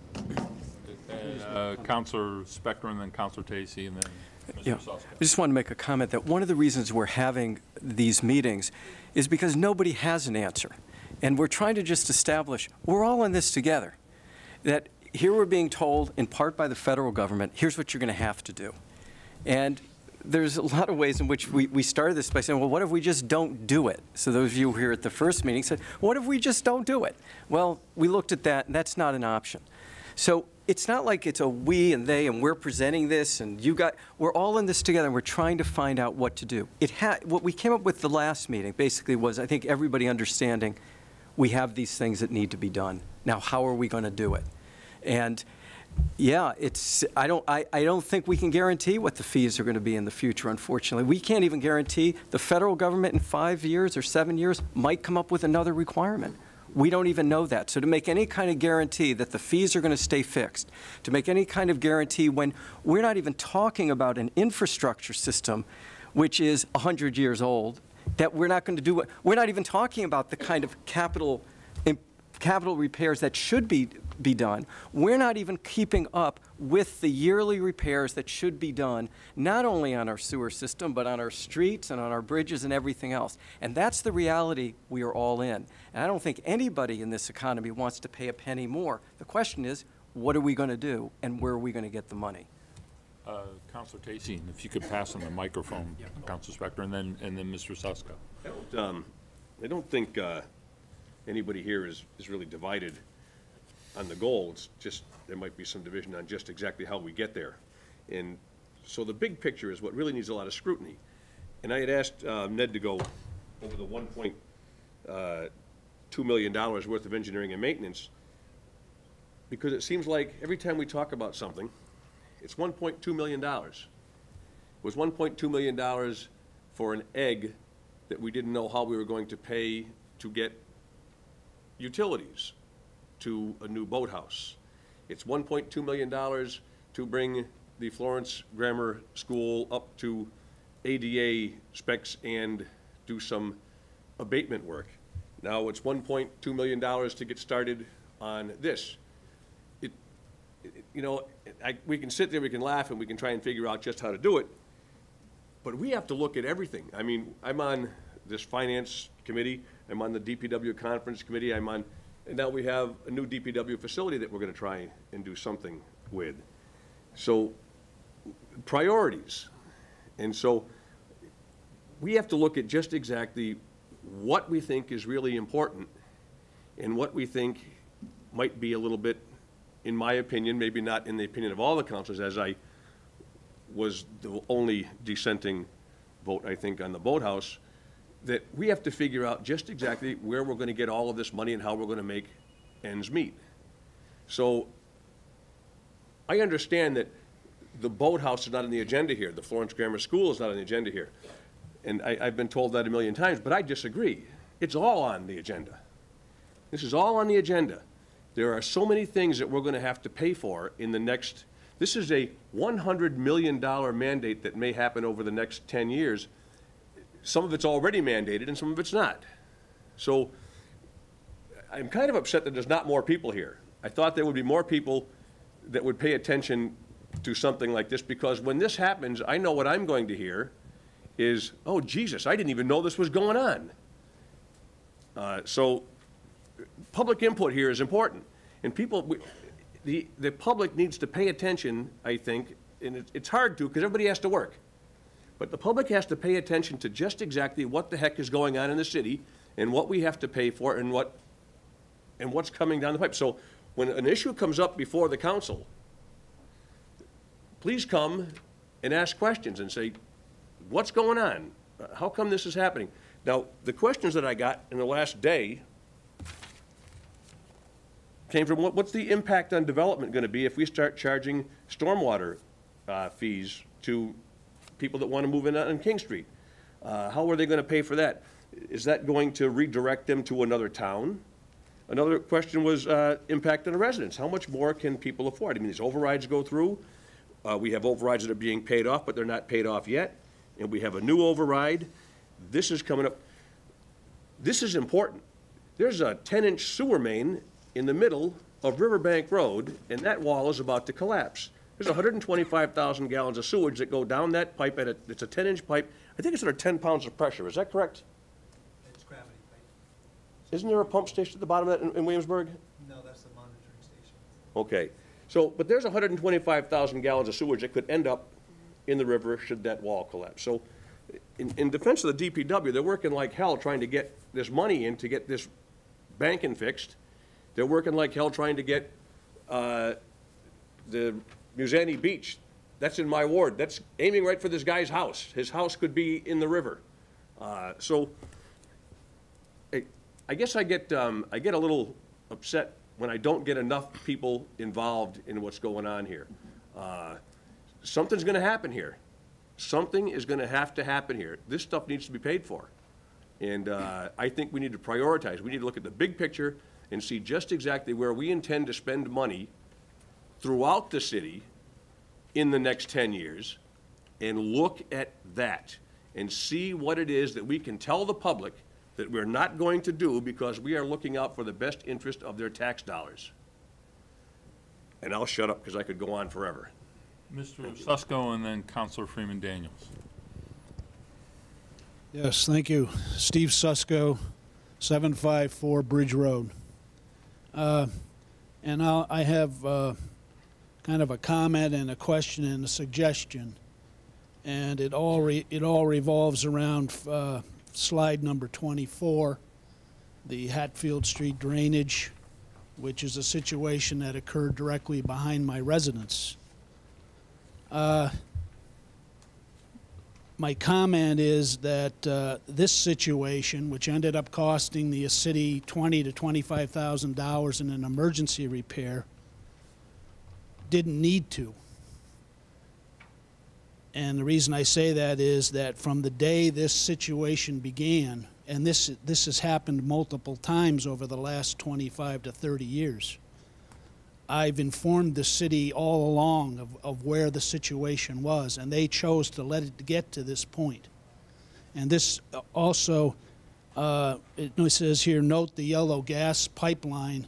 Councilor Spector, and then Councilor Tacey, and then Mr. Suska. I just want to make a comment that one of the reasons we're having these meetings is because nobody has an answer. And we're trying to just establish, we're all in this together. That here we're being told, in part by the federal government, here's what you're going to have to do. And there's a lot of ways in which we started this by saying, well, what if we just don't do it? So those of you here at the first meeting said, what if we just don't do it? Well, we looked at that, and that's not an option. So it's not like it's a we and they, and we're presenting this, and we're all in this together, and we're trying to find out what to do. What we came up with the last meeting basically was, I think, everybody understanding we have these things that need to be done. Now, how are we going to do it? And yeah, I don't think we can guarantee what the fees are going to be in the future, unfortunately. We can't even guarantee the federal government in 5 years or 7 years might come up with another requirement. We don't even know that. So to make any kind of guarantee that the fees are going to stay fixed, to make any kind of guarantee when we're not even talking about an infrastructure system which is 100 years old, that we're not going to do, we're not even talking about the kind of capital repairs that should be done. We're not even keeping up with the yearly repairs that should be done, not only on our sewer system, but on our streets and on our bridges and everything else. And that's the reality we are all in. And I don't think anybody in this economy wants to pay a penny more. The question is, what are we going to do, and where are we going to get the money? Councilor Tacey, if you could pass on the microphone, Councilor Spector, and then Mr. Suska. I don't think anybody here is really divided on the goal. It's just there might be some division on just exactly how we get there. And so the big picture is what really needs a lot of scrutiny. And I had asked Ned to go over the $1.2 million worth of engineering and maintenance, because it seems like every time we talk about something, it's $1.2 million. It was $1.2 million for an egg that we didn't know how we were going to pay to get utilities to a new boathouse. It's $1.2 million to bring the Florence Grammar School up to ADA specs and do some abatement work. Now it's $1.2 million to get started on this. You know, we can sit there, we can laugh, and we can try and figure out just how to do it, but we have to look at everything. I mean, I'm on this finance committee, I'm on the DPW conference committee, and now we have a new DPW facility that we're going to try and do something with. So, priorities. And so, we have to look at just exactly what we think is really important and what we think might be a little bit, in my opinion, maybe not in the opinion of all the councilors, as I was the only dissenting vote, I think, on the boathouse, that we have to figure out just exactly where we're going to get all of this money and how we're going to make ends meet. So I understand that the boathouse is not on the agenda here, the Florence Grammar School is not on the agenda here. And I've been told that a million times, but I disagree. It's all on the agenda. This is all on the agenda. There are so many things that we're going to have to pay for in the next, this is a $100 million mandate that may happen over the next 10 years. Some of it's already mandated and some of it's not. So I'm kind of upset that there's not more people here. I thought there would be more people that would pay attention to something like this, because when this happens, I know what I'm going to hear is, oh, Jesus, I didn't even know this was going on. So public input here is important. And people, the public needs to pay attention, I think, and it's hard to because everybody has to work. But the public has to pay attention to just exactly what the heck is going on in the city and what we have to pay for and what's coming down the pipe. So when an issue comes up before the council, please come and ask questions and say, what's going on? How come this is happening? Now, the questions that I got in the last day came from what's the impact on development going to be if we start charging stormwater fees to people that want to move in on King Street? How are they going to pay for that? Is that going to redirect them to another town? Another question was impact on the residents. How much more can people afford? I mean, these overrides go through. We have overrides that are being paid off, but they're not paid off yet. And we have a new override. This is coming up. This is important. There's a 10-inch sewer main in the middle of Riverbank Road, and that wall is about to collapse. There's 125,000 gallons of sewage that go down that pipe, and it's a 10-inch pipe. I think it's under 10 pounds of pressure. Is that correct? It's gravity pipe. Isn't there a pump station at the bottom of that in Williamsburg? No, that's the monitoring station. Okay. So, but there's 125,000 gallons of sewage that could end up in the river should that wall collapse. So in defense of the DPW, they're working like hell trying to get this money in to get this banking fixed. They're working like hell trying to get the Musani Beach. That's in my ward. That's aiming right for this guy's house. His house could be in the river. So I guess I get a little upset when I don't get enough people involved in what's going on here. Something's going to happen here. Something is going to have to happen here. This stuff needs to be paid for. And I think we need to prioritize. We need to look at the big picture and see just exactly where we intend to spend money throughout the city in the next 10 years and look at that and see what it is that we can tell the public that we're not going to do because we are looking out for the best interest of their tax dollars. And I'll shut up because I could go on forever. Mr. Susko and then Councilor Freeman Daniels. Yes, thank you. Steve Susko, 754 Bridge Road. And I have kind of a comment and a question and a suggestion. And it all revolves around slide number 24, the Hatfield Street drainage, which is a situation that occurred directly behind my residence. My comment is that this situation, which ended up costing the city $20,000 to $25,000 in an emergency repair, didn't need to. And the reason I say that is that from the day this situation began, and this has happened multiple times over the last 25 to 30 years, I've informed the city all along of where the situation was, and they chose to let it get to this point. And this also, it says here, note the yellow gas pipeline.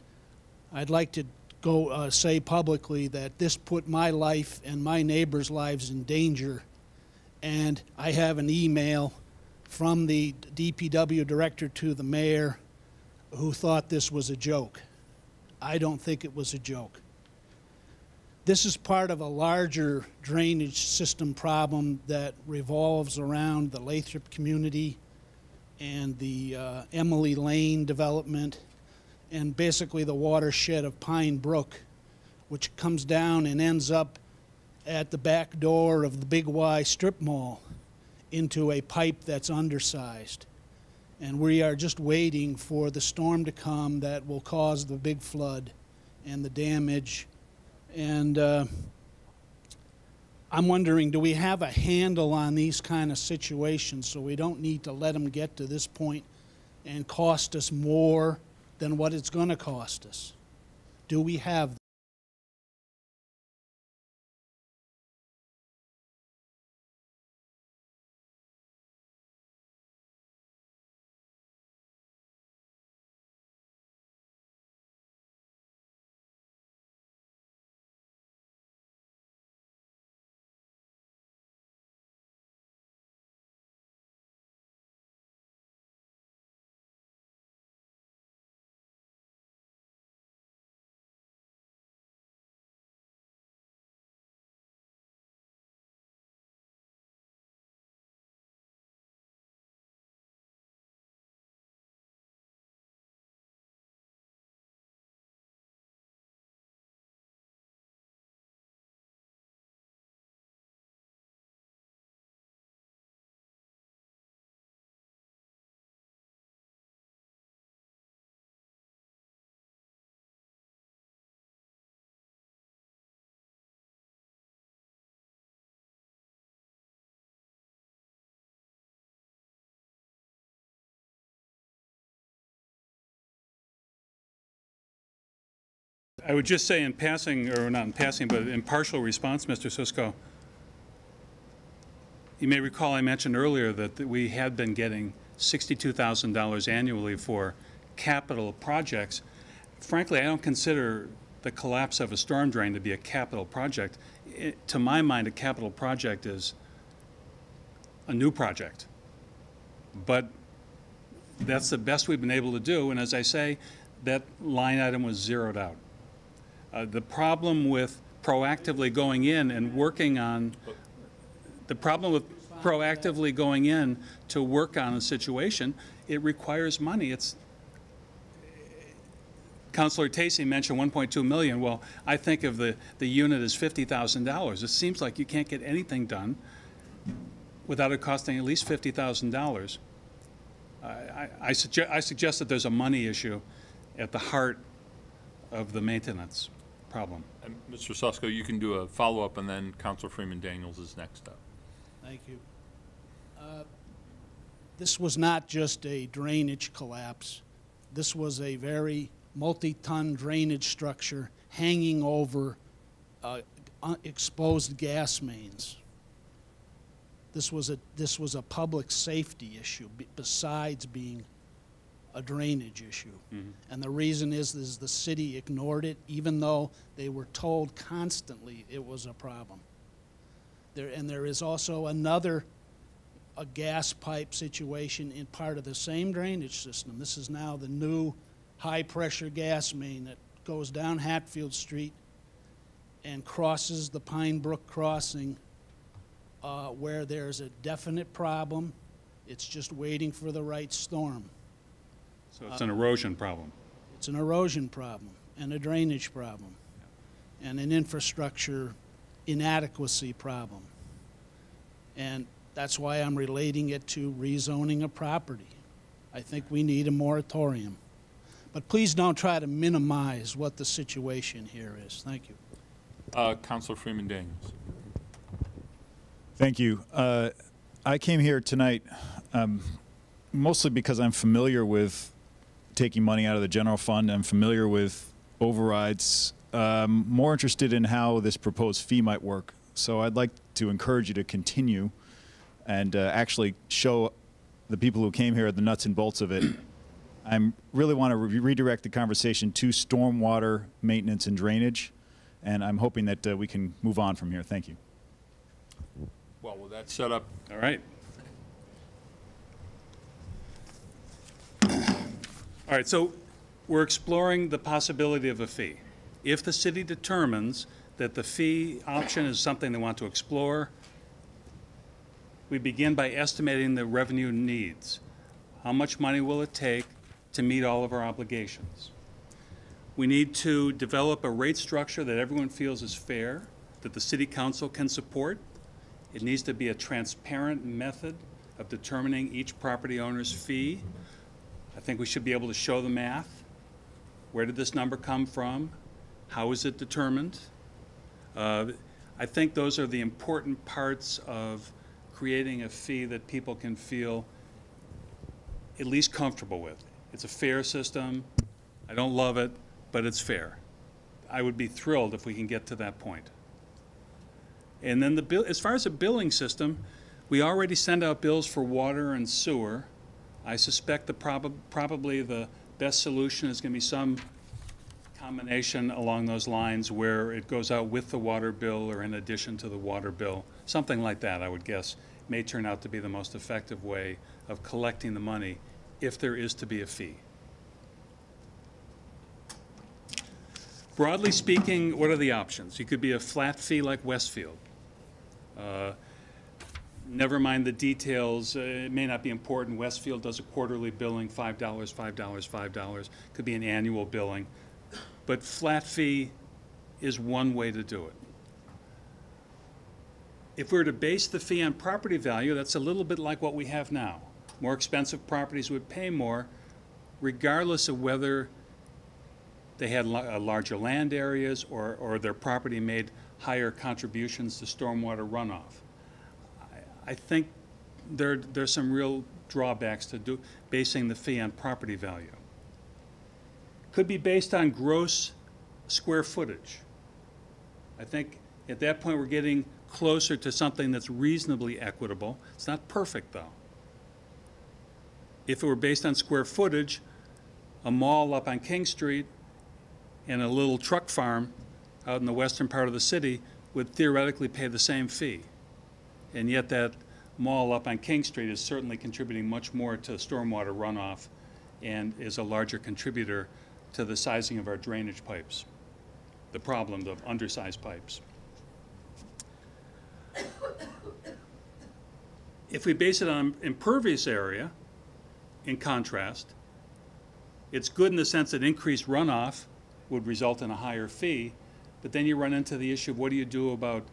I'd like to go say publicly that this put my life and my neighbors' lives in danger. And I have an email from the DPW director to the mayor who thought this was a joke. I don't think it was a joke. This is part of a larger drainage system problem that revolves around the Lathrop community and the Emily Lane development and basically the watershed of Pine Brook, which comes down and ends up at the back door of the Big Y strip mall into a pipe that's undersized. And we are just waiting for the storm to come that will cause the big flood and the damage. And I'm wondering, do we have a handle on these kind of situations so we don't need to let them get to this point and cost us more than what it's going to cost us? Do we have? I would just say in passing, or not in passing, but in partial response, Mr. Cisco, you may recall I mentioned earlier that we had been getting $62,000 annually for capital projects. Frankly, I don't consider the collapse of a storm drain to be a capital project. To my mind, a capital project is a new project. But that's the best we've been able to do, and as I say, that line item was zeroed out. The problem with proactively going in and working on, the problem with proactively going in to work on a situation, it requires money. Councilor Tacey mentioned 1.2 million. Well, I think of the unit as $50,000. It seems like you can't get anything done without it costing at least $50,000. I suggest that there's a money issue at the heart of the maintenance problem. And Mr. Susko, you can do a follow-up, and then Councilor Freeman Daniels is next up. Thank you. This was not just a drainage collapse. This was a very multi-ton drainage structure hanging over exposed gas mains. This was a public safety issue besides being a drainage issue. Mm-hmm. And the reason is the city ignored it, even though they were told constantly it was a problem. There is also a gas pipe situation in part of the same drainage system. This is now the new high-pressure gas main that goes down Hatfield Street and crosses the Pine Brook crossing, where there's a definite problem. It's just waiting for the right storm. So it's an erosion problem. It's an erosion problem and a drainage problem and an infrastructure inadequacy problem. And that's why I'm relating it to rezoning a property. I think we need a moratorium. But please don't try to minimize what the situation here is. Thank you. Councilor Freeman Daniels. Thank you. I came here tonight mostly because I'm familiar with taking money out of the general fund. I'm familiar with overrides. More interested in how this proposed fee might work. So I'd like to encourage you to continue and actually show the people who came here the nuts and bolts of it. I really want to redirect the conversation to stormwater maintenance and drainage, and I'm hoping that we can move on from here. Thank you. Well, with that set up, all right. All right, so we're exploring the possibility of a fee. If the city determines that the fee option is something they want to explore, we begin by estimating the revenue needs. How much money will it take to meet all of our obligations? We need to develop a rate structure that everyone feels is fair, that the city council can support. It needs to be a transparent method of determining each property owner's fee. I think we should be able to show the math. Where did this number come from? How is it determined? I I think those are the important parts of creating a fee that people can feel at least comfortable with. It's a fair system. I don't love it, but it's fair. I would be thrilled if we can get to that point. And then as far as the billing system, we already send out bills for water and sewer. I suspect probably the best solution is going to be some combination along those lines where it goes out with the water bill or in addition to the water bill. Something like that, I would guess, may turn out to be the most effective way of collecting the money if there is to be a fee. Broadly speaking, what are the options? You could be a flat fee like Westfield. Never mind the details, it may not be important. Westfield does a quarterly billing, $5, $5, $5. Could be an annual billing. But flat fee is one way to do it. If we were to base the fee on property value, that's a little bit like what we have now. More expensive properties would pay more, regardless of whether they had larger land areas or their property made higher contributions to stormwater runoff. I think there's some real drawbacks to basing the fee on property value. Could be based on gross square footage. I think at that point we're getting closer to something that's reasonably equitable. It's not perfect though. If it were based on square footage, a mall up on King Street and a little truck farm out in the western part of the city would theoretically pay the same fee. And yet that mall up on King Street is certainly contributing much more to stormwater runoff and is a larger contributor to the sizing of our drainage pipes, the problem of undersized pipes. If we base it on impervious area, in contrast, it's good in the sense that increased runoff would result in a higher fee, but then you run into the issue of what do you do about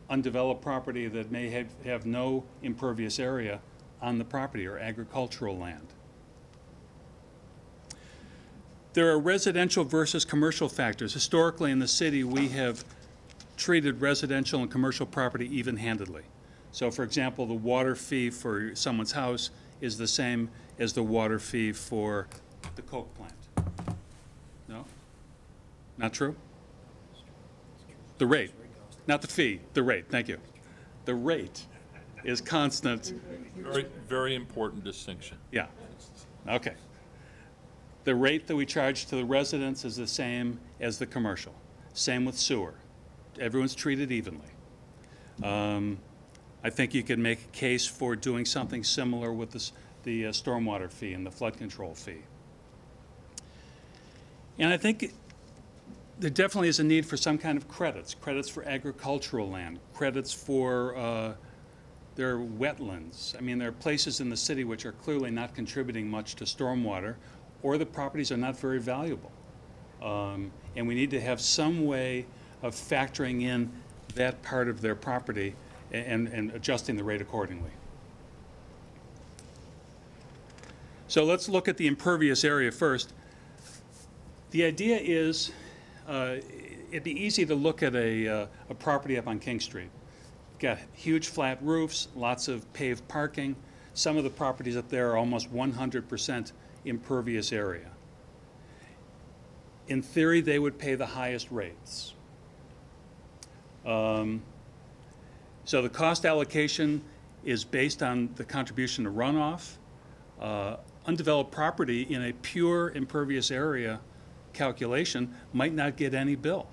undeveloped property that may have no impervious area on the property or agricultural land. There are residential versus commercial factors. Historically in the city, we have treated residential and commercial property even-handedly. So for example, the water fee for someone's house is the same as the water fee for the Coke plant. No? Not true? The rate, not the fee, the rate, thank you. The rate is constant. Very, very important distinction. Yeah, okay. The rate that we charge to the residents is the same as the commercial. Same with sewer. Everyone's treated evenly. I think you could make a case for doing something similar with the stormwater fee and the flood control fee. And I think there definitely is a need for some kind of credits for agricultural land, credits for their wetlands. I mean, there are places in the city which are clearly not contributing much to stormwater, or the properties are not very valuable. And we need to have some way of factoring in that part of their property and adjusting the rate accordingly. So let's look at the impervious area first. The idea is it'd be easy to look at a property up on King Street. Got huge flat roofs, lots of paved parking. Some of the properties up there are almost 100% impervious area. In theory, they would pay the highest rates. So the cost allocation is based on the contribution to runoff. Undeveloped property in a pure impervious area calculation might not get any bill.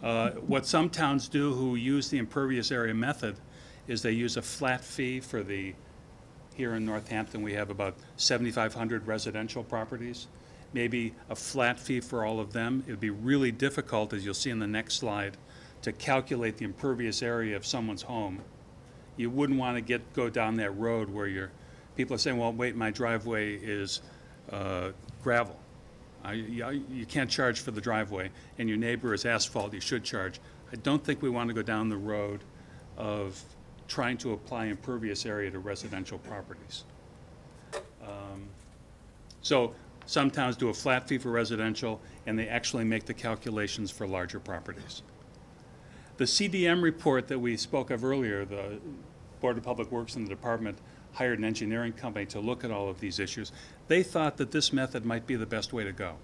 What some towns do who use the impervious area method is they use a flat fee for here in Northampton we have about 7,500 residential properties, maybe a flat fee for all of them. It would be really difficult, as you'll see in the next slide, to calculate the impervious area of someone's home. You wouldn't want to go down that road where people are saying, well, wait, my driveway is gravel. You can't charge for the driveway, and your neighbor is asphalt, you should charge. I don't think we want to go down the road of trying to apply impervious area to residential properties. So some towns do a flat fee for residential, and they actually make the calculations for larger properties. The CDM report that we spoke of earlier, the Board of Public Works and the department hired an engineering company to look at all of these issues. They thought that this method might be the best way to go.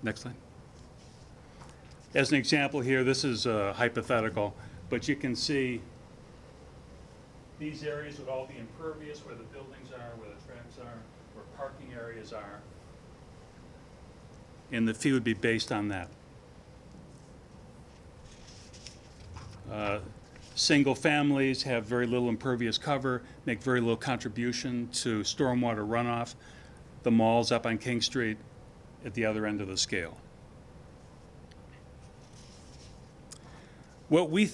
Next slide. As an example here, this is hypothetical, but you can see these areas would all be impervious, where the buildings are, where the tracks are, where parking areas are. And the fee would be based on that. Single families have very little impervious cover, make very little contribution to stormwater runoff. The mall's up on King Street at the other end of the scale. What we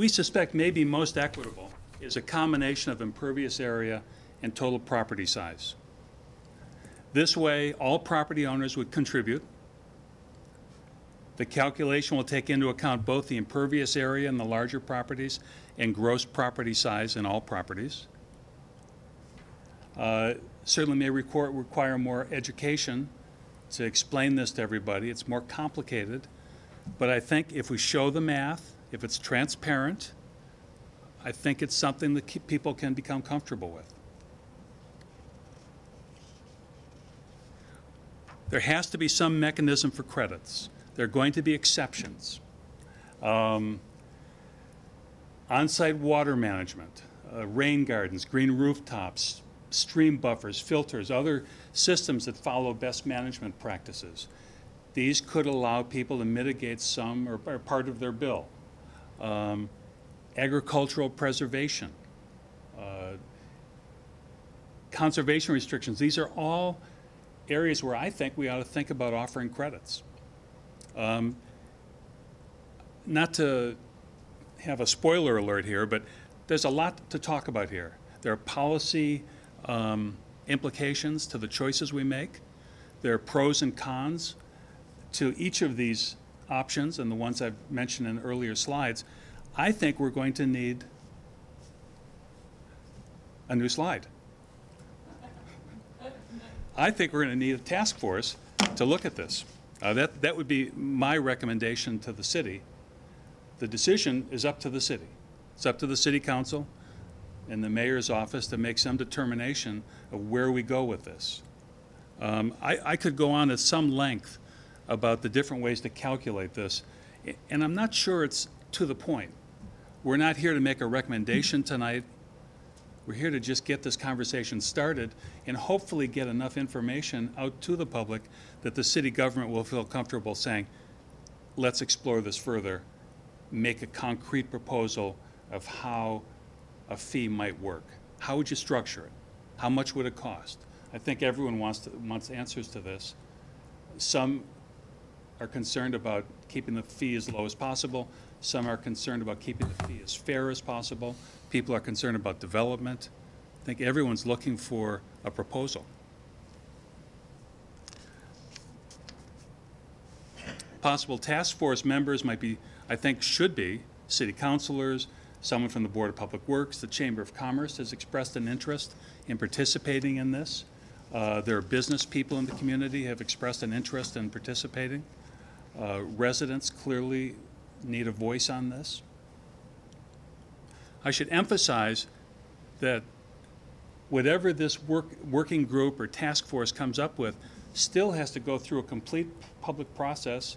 suspect may be most equitable is a combination of impervious area and total property size. This way, all property owners would contribute. The calculation will take into account both the impervious area in the larger properties and gross property size in all properties. Certainly may require more education to explain this to everybody. It's more complicated, but I think if we show the math, if it's transparent, I think it's something that people can become comfortable with. There has to be some mechanism for credits. There are going to be exceptions. On-site water management, rain gardens, green rooftops, stream buffers, filters, other systems that follow best management practices. These could allow people to mitigate some or part of their bill. Agricultural preservation, conservation restrictions. These are all areas where I think we ought to think about offering credits. Not to have a spoiler alert here, but there's a lot to talk about here. There are policy implications to the choices we make. There are pros and cons to each of these options, and the ones I've mentioned in earlier slides. I think we're going to need a new slide. I think we're going to need a task force to look at this. That would be my recommendation to the city. The decision is up to the city. It's up to the city council and the mayor's office to make some determination of where we go with this. I could go on at some length about the different ways to calculate this, and I'm not sure it's to the point. We're not here to make a recommendation tonight. We're here to just get this conversation started and hopefully get enough information out to the public that the city government will feel comfortable saying, let's explore this further, make a concrete proposal of how a fee might work. How would you structure it? How much would it cost? I think everyone wants answers to this. Some are concerned about keeping the fee as low as possible. Some are concerned about keeping the fee as fair as possible. People are concerned about development. I think everyone's looking for a proposal. Possible task force members might be, I think should be, city councilors, someone from the Board of Public Works. The Chamber of Commerce has expressed an interest in participating in this. There are business people in the community who have expressed an interest in participating. Residents clearly need a voice on this. I should emphasize that whatever this working group or task force comes up with still has to go through a complete public process.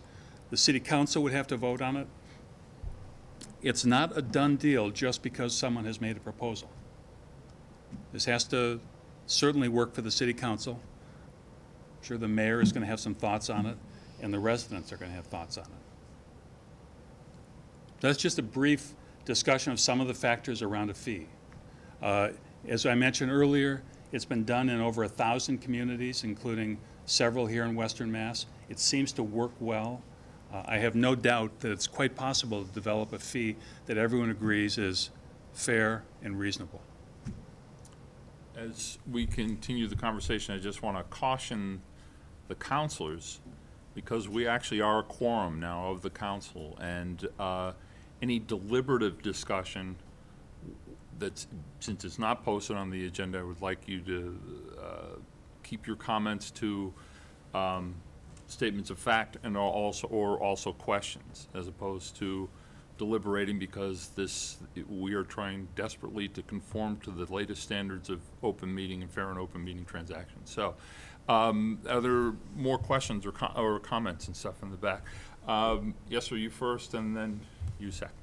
The city council would have to vote on it. It's not a done deal just because someone has made a proposal. This has to certainly work for the city council. I'm sure the mayor is going to have some thoughts on it, and the residents are going to have thoughts on it. That's just a brief discussion of some of the factors around a fee. As I mentioned earlier, it's been done in over 1,000 communities, including several here in Western Mass. It seems to work well. I have no doubt that it's quite possible to develop a fee that everyone agrees is fair and reasonable. As we continue the conversation, I just want to caution the counselors, because we actually are a quorum now of the council, and any deliberative discussion that's, since it's not posted on the agenda, I would like you to keep your comments to statements of fact and or also questions, as opposed to deliberating, because we are trying desperately to conform to the latest standards of open meeting and fair and open meeting transactions. So, are there more questions or comments and stuff in the back? Yes, sir, you first, and then you second.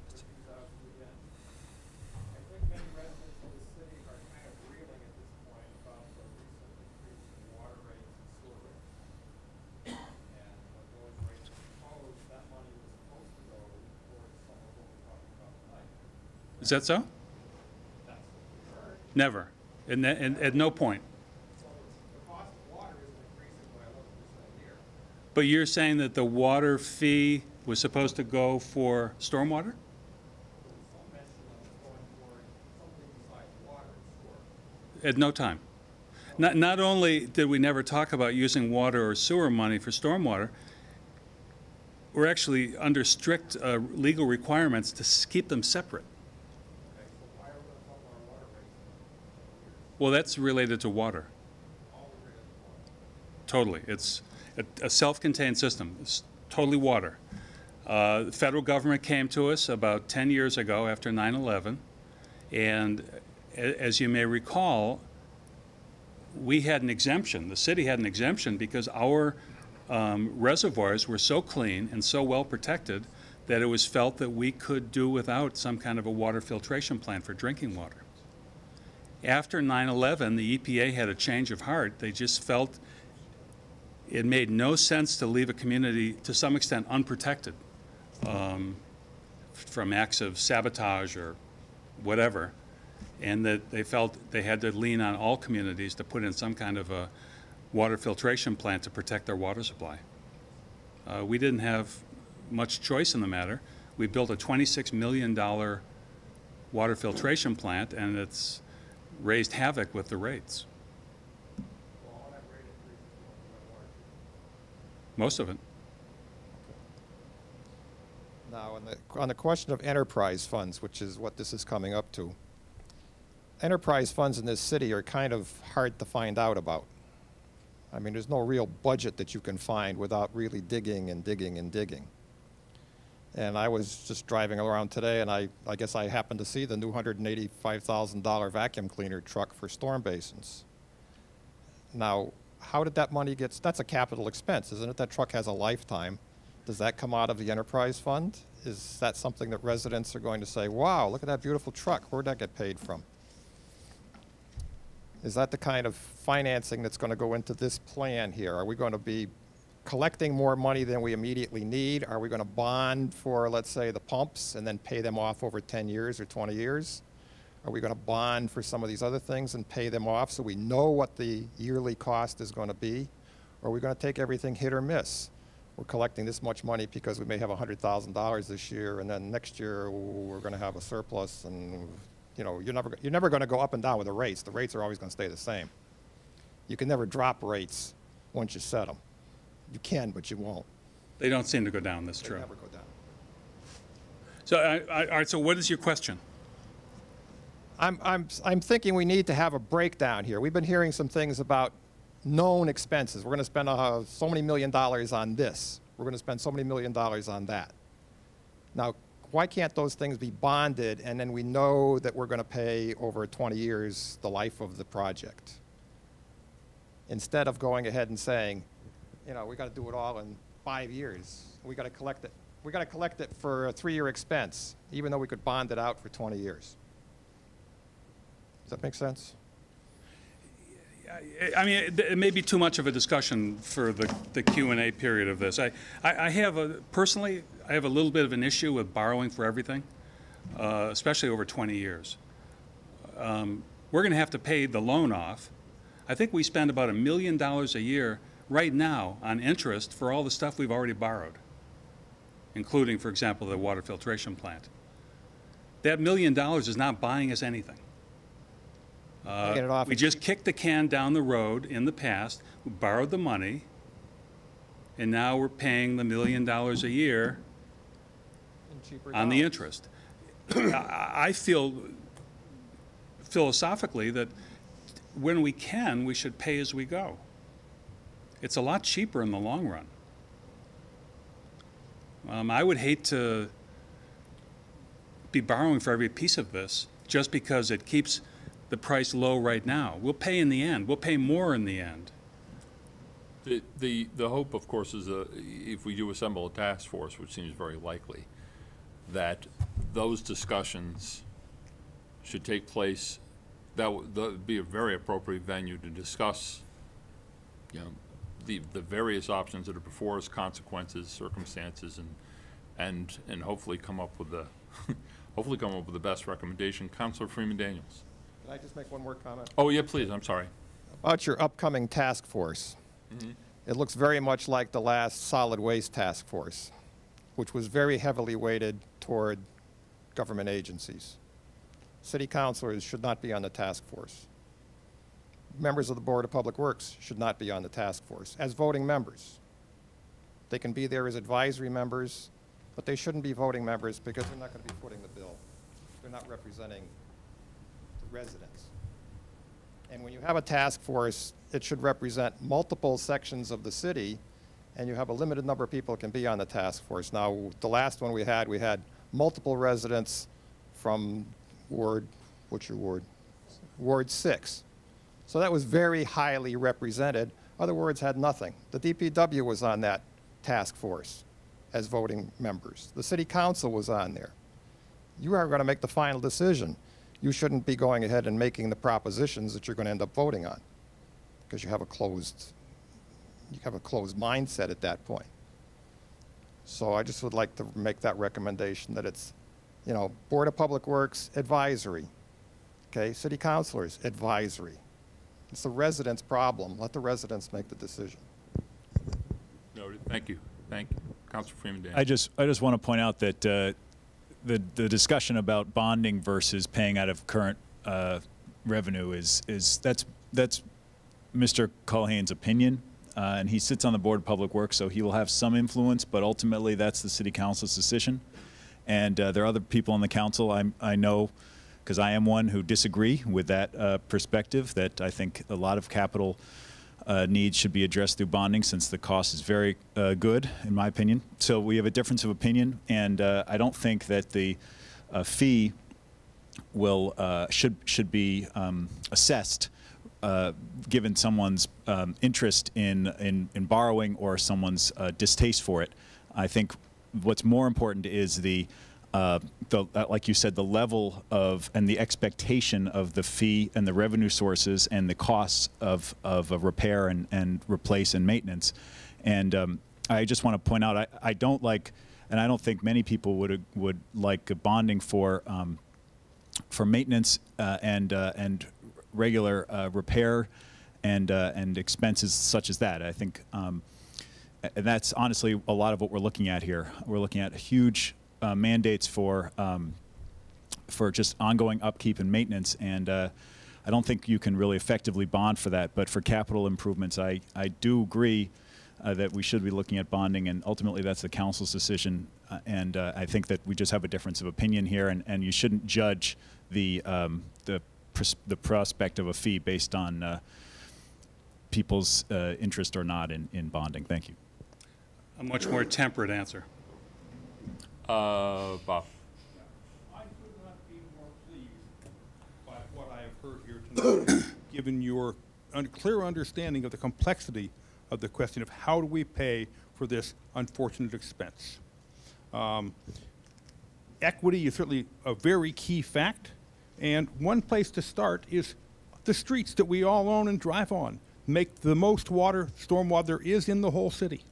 Is that so? Never. And at no point. But you're saying that the water fee was supposed to go for stormwater? At no time. Not only did we never talk about using water or sewer money for stormwater, we're actually under strict legal requirements to keep them separate. Well, that's related to water. Totally. It's a self-contained system. It's totally water. The federal government came to us about 10 years ago after 9/11, and as you may recall, we had an exemption. The city had an exemption because our reservoirs were so clean and so well protected that it was felt that we could do without some kind of a water filtration plant for drinking water. After 9/11, the EPA had a change of heart. They just felt it made no sense to leave a community, to some extent, unprotected from acts of sabotage or whatever, and that they felt they had to lean on all communities to put in some kind of a water filtration plant to protect their water supply. We didn't have much choice in the matter. We built a $26 million water filtration plant, and it's raised havoc with the rates. Most of it. Now, on the question of enterprise funds, which is what this is coming up to, enterprise funds in this city are kind of hard to find out about. I mean, there's no real budget that you can find without really digging and digging and digging. And I was just driving around today, and I guess I happened to see the new $185,000 vacuum cleaner truck for storm basins. Now, how did that money get, that's a capital expense, isn't it? That truck has a lifetime. Does that come out of the enterprise fund? Is that something that residents are going to say, wow, look at that beautiful truck, where'd that get paid from? Is that the kind of financing that's going to go into this plan here? Are we going to be collecting more money than we immediately need? Are we going to bond for, let's say, the pumps and then pay them off over 10 years or 20 years? Are we going to bond for some of these other things and pay them off so we know what the yearly cost is going to be? Or are we going to take everything hit or miss? We're collecting this much money because we may have $100,000 this year, and then next year we're going to have a surplus, and you know, you're never going to go up and down with the rates. The rates are always going to stay the same. You can never drop rates once you set them. You can, but you won't. They don't seem to go down, that's true. They never go down. So, all right, so what is your question? I'm thinking we need to have a breakdown here. We've been hearing some things about known expenses. We're going to spend so many $1 million on this. We're going to spend so many $1 million on that. Now, why can't those things be bonded, and then we know that we're going to pay over 20 years the life of the project? Instead of going ahead and saying, you know, we got to do it all in 5 years. We got to collect it. We got to collect it for a 3-year expense, even though we could bond it out for 20 years. Does that make sense? I mean, it may be too much of a discussion for the Q&A period of this. I have personally, I have a little bit of an issue with borrowing for everything, especially over 20 years. We're going to have to pay the loan off. I think we spend about $1 million a year right now on interest for all the stuff we've already borrowed, including, for example, the water filtration plant. That $1 million is not buying us anything. We just kicked the can down the road in the past. We borrowed the money, and now we're paying the $1 million a year on the interest. I feel philosophically that when we can, we should pay as we go. It's a lot cheaper in the long run. I would hate to be borrowing for every piece of this just because it keeps the price low right now. We'll pay in the end. We'll pay more in the end. The hope, of course, is if we do assemble a task force, which seems very likely, that those discussions should take place. That would be a very appropriate venue to discuss, you know, the various options that are before us, consequences, circumstances, and hopefully come up with the hopefully come up with the best recommendation. Councilor Freeman Daniels. Can I just make one more comment? Oh yeah, please. I'm sorry. About your upcoming task force. It looks very much like the last solid waste task force, which was very heavily weighted toward government agencies. City councilors should not be on the task force. Members of the Board of Public Works should not be on the task force as voting members. They can be there as advisory members, but they shouldn't be voting members because they're not going to be footing the bill. They're not representing the residents. And when you have a task force, it should represent multiple sections of the city, and you have a limited number of people that can be on the task force. Now, the last one we had multiple residents from Ward, what's your ward? Ward 6. So that was very highly represented. Other wards had nothing. The DPW was on that task force as voting members. The city council was on there. You are going to make the final decision. You shouldn't be going ahead and making the propositions that you're going to end up voting on because you have a closed mindset at that point. So I just would like to make that recommendation that it's, you know, Board of Public Works, advisory. Okay, city councilors, advisory. It's the residents' problem. Let the residents make the decision. Noted. Thank you. Thank you. Councilor Freeman Daniels. I just want to point out that the discussion about bonding versus paying out of current revenue that's Mr. Culhane's opinion, and he sits on the Board of Public Works, so he will have some influence, but ultimately that's the City Council's decision. And there are other people on the council I know, because I am one who disagree with that perspective, that I think a lot of capital needs should be addressed through bonding since the cost is very good, in my opinion. So we have a difference of opinion, and I don't think that the fee will should be assessed given someone's interest in borrowing or someone's distaste for it. I think what's more important is like you said, the level of and the expectation of the fee and the revenue sources and the costs of a repair and replace and maintenance. And I just want to point out, I don't like, and I don't think many people would like bonding for maintenance and regular repair and expenses such as that. I think. And that's honestly a lot of what we're looking at here. We're looking at huge mandates for just ongoing upkeep and maintenance, and I don't think you can really effectively bond for that. But for capital improvements, I do agree that we should be looking at bonding, and ultimately that's the council's decision. And I think that we just have a difference of opinion here, and you shouldn't judge the prospect of a fee based on people's interest or not in bonding. Thank you. A much more temperate answer. Bob. I could not be more pleased by what I have heard here tonight, given your clear understanding of the complexity of the question of how do we pay for this unfortunate expense. Equity is certainly a very key fact, and one place to start is the streets that we all own and drive on make the most water, stormwater there is in the whole city.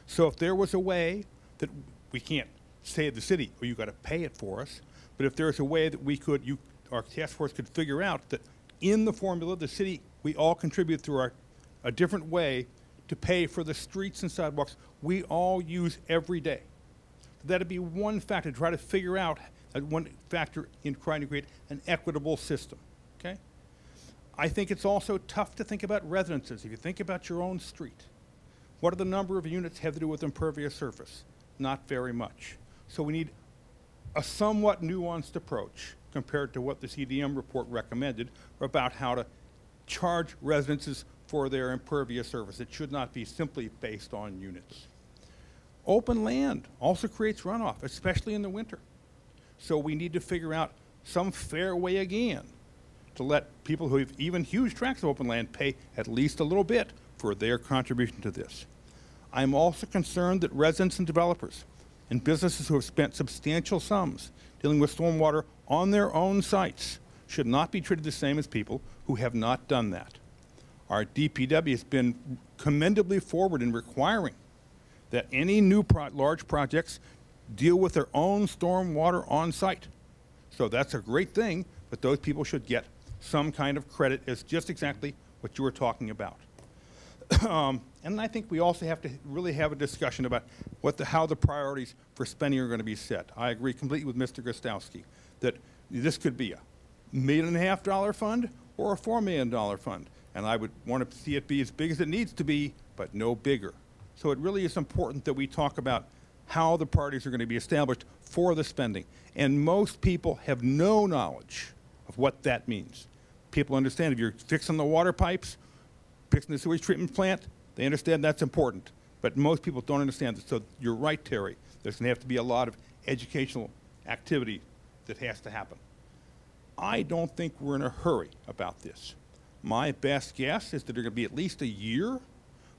So if there was a way that we can't say to the city, well, you got to pay it for us, but if there's a way that we could, our task force could figure out that in the formula, the city, we all contribute through a different way to pay for the streets and sidewalks we all use every day. That'd be one factor to try to figure out, one factor in trying to create an equitable system, okay? I think it's also tough to think about residences. If you think about your own street, what are the number of units have to do with impervious surface? Not very much. So we need a somewhat nuanced approach compared to what the CDM report recommended about how to charge residences for their impervious surface. It should not be simply based on units. Open land also creates runoff, especially in the winter. So we need to figure out some fair way again to let people who have even huge tracts of open land pay at least a little bit for their contribution to this. I'm also concerned that residents and developers and businesses who have spent substantial sums dealing with stormwater on their own sites should not be treated the same as people who have not done that. Our DPW has been commendably forward in requiring that any new large projects deal with their own stormwater on site. So that's a great thing, but those people should get some kind of credit as just exactly what you were talking about. And I think we also have to really have a discussion about how the priorities for spending are going to be set. I agree completely with Mr. Gostowski that this could be a $1.5 million fund or a $4 million fund. And I would want to see it be as big as it needs to be, but no bigger. So it really is important that we talk about how the priorities are going to be established for the spending. And most people have no knowledge of what that means. People understand if you're fixing the water pipes, fixing the sewage treatment plant, they understand that's important. But most people don't understand that. So you're right, Terry. There's going to have to be a lot of educational activity that has to happen. I don't think we're in a hurry about this. My best guess is that they're going to be at least a year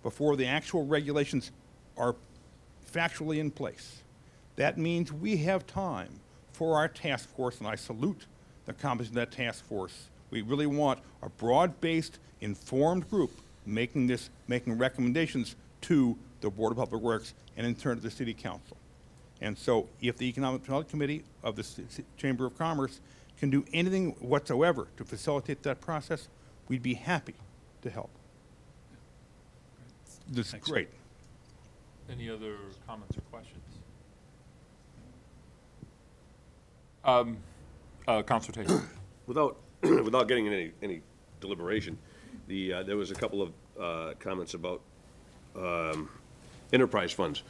before the actual regulations are factually in place. That means we have time for our task force, and I salute the composition of that task force. We really want a broad-based, informed group making recommendations to the Board of Public Works and in turn to the City Council. And so if the Economic Development Committee of the Chamber of Commerce can do anything whatsoever to facilitate that process, we'd be happy to help. This is great. Any other comments or questions? Councilor Tate. Without getting into any deliberation, there was a couple of comments about enterprise funds.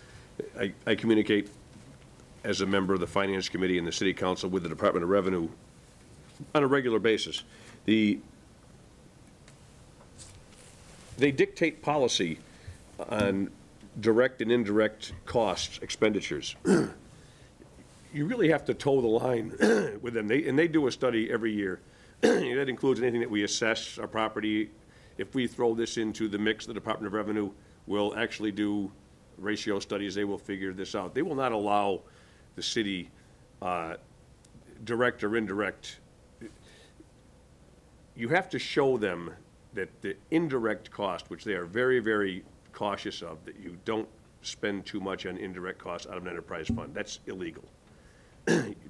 I communicate as a member of the Finance Committee and the City Council with the Department of Revenue on a regular basis. They dictate policy on direct and indirect costs, expenditures. You really have to toe the line with them. They do a study every year. That includes anything that we assess our property. If we throw this into the mix, the Department of Revenue will actually do ratio studies. They will figure this out. They will not allow the city, direct or indirect. You have to show them that the indirect cost, which they are very, very cautious of, that you don't spend too much on indirect costs out of an enterprise fund. That's illegal.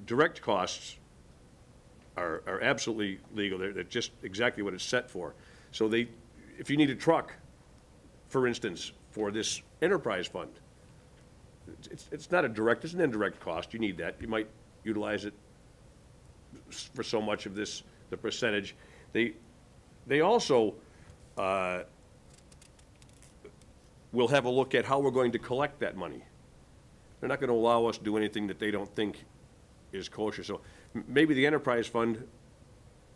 Direct costs are absolutely legal. They're just exactly what it's set for. So if you need a truck, for instance, for this enterprise fund, it's not a direct, it's an indirect cost. You need that. You might utilize it for so much of this, the percentage. They also will have a look at how we're going to collect that money. They're not going to allow us to do anything that they don't think is kosher. So maybe the enterprise fund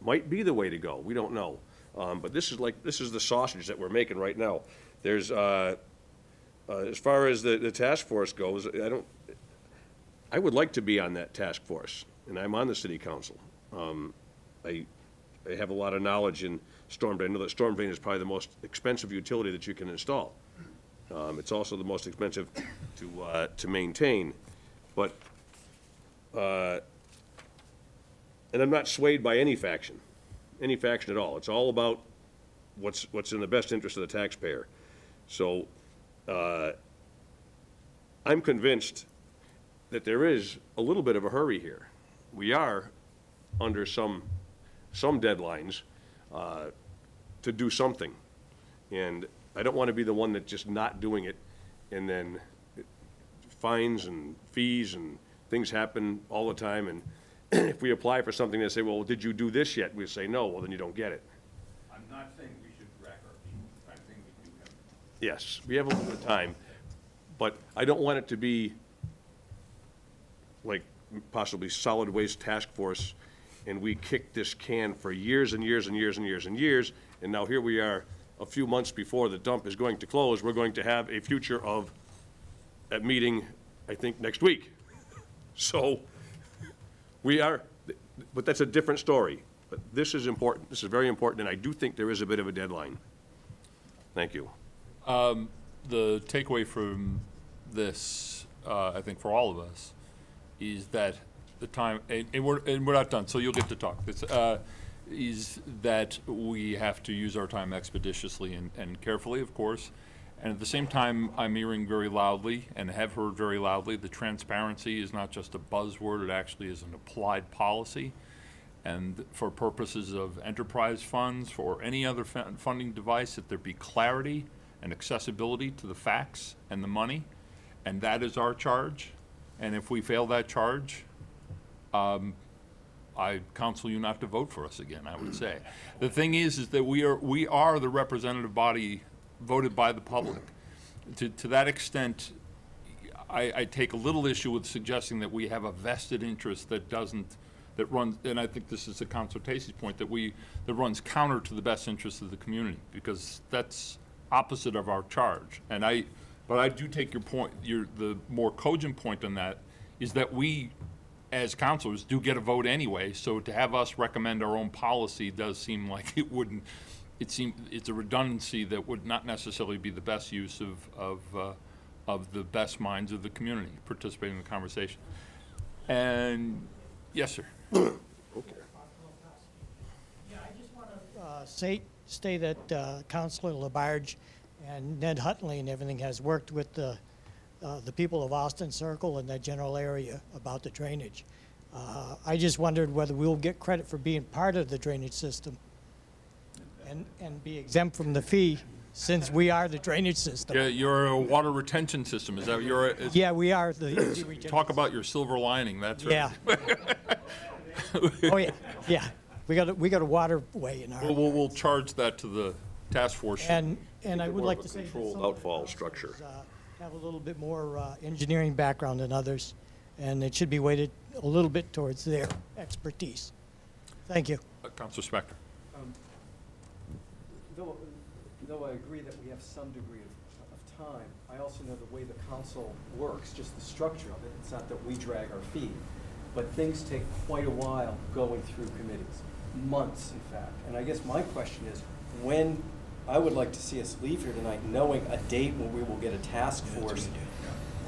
might be the way to go. We don't know. But this is the sausage that we're making right now. There's as far as the task force goes, I would like to be on that task force, and I'm on the City Council. I have a lot of knowledge in storm drain. I know that storm drain is probably the most expensive utility that you can install. It's also the most expensive to maintain, but and I'm not swayed by any faction at all. It's all about what's in the best interest of the taxpayer. So I'm convinced that there is a little bit of a hurry here. We are under some deadlines to do something, and I don't want to be the one that's just not doing it, and then fines and fees and things happen all the time. And if we apply for something, they say, well, did you do this yet? We say, no, well, then you don't get it. I'm not saying we should rack our people. I'm saying we do have. Yes, we have a little bit of time, but I don't want it to be like possibly solid waste task force, and we kicked this can for years and years and years and years and years, and now here we are a few months before the dump is going to close. We're going to have a future of at meeting, I think, next week. So we are, but that's a different story. But this is important. This is very important, and I do think there is a bit of a deadline. Thank you. The takeaway from this, I think for all of us, is that the time, and we're not done, so you'll get to talk. Is that we have to use our time expeditiously and carefully, of course. And at the same time, I'm hearing very loudly, and have heard very loudly, the transparency is not just a buzzword, it actually is an applied policy. And for purposes of enterprise funds, for any other funding device, that there be clarity and accessibility to the facts and the money. And that is our charge. And if we fail that charge, I counsel you not to vote for us again, I would say. The thing is that we are the representative body voted by the public. To that extent, I take a little issue with suggesting that we have a vested interest that runs, and I think this is to Councilor Tacey's point, that runs counter to the best interests of the community, because that's opposite of our charge. But I do take your point, the more cogent point on that is that we, as councilors, do get a vote anyway, so to have us recommend our own policy does seem like it wouldn't, it's a redundancy that would not necessarily be the best use of the best minds of the community participating in the conversation. And, yes, sir. Yeah, I just want to say that Councilor Labarge and Ned Huntley and everything has worked with the people of Austin Circle and that general area about the drainage. I just wondered whether we'll get credit for being part of the drainage system and be exempt from the fee, since we are the drainage system. Yeah, you're a water retention system. Is that your? Yeah, we are Talk about your silver lining. That's right. Yeah. Oh yeah, yeah. We got a waterway in our. We'll charge that to the task force. And I would like to say that control some of the outfall structure. have a little bit more engineering background than others, and it should be weighted a little bit towards their expertise. Thank you. Councilor Spector. Though I agree that we have some degree of time, I also know the way the council works, just the structure of it. It's not that we drag our feet, but things take quite a while going through committees, months in fact. And I guess my question is, when I would like to see us leave here tonight knowing a date when we will get a task force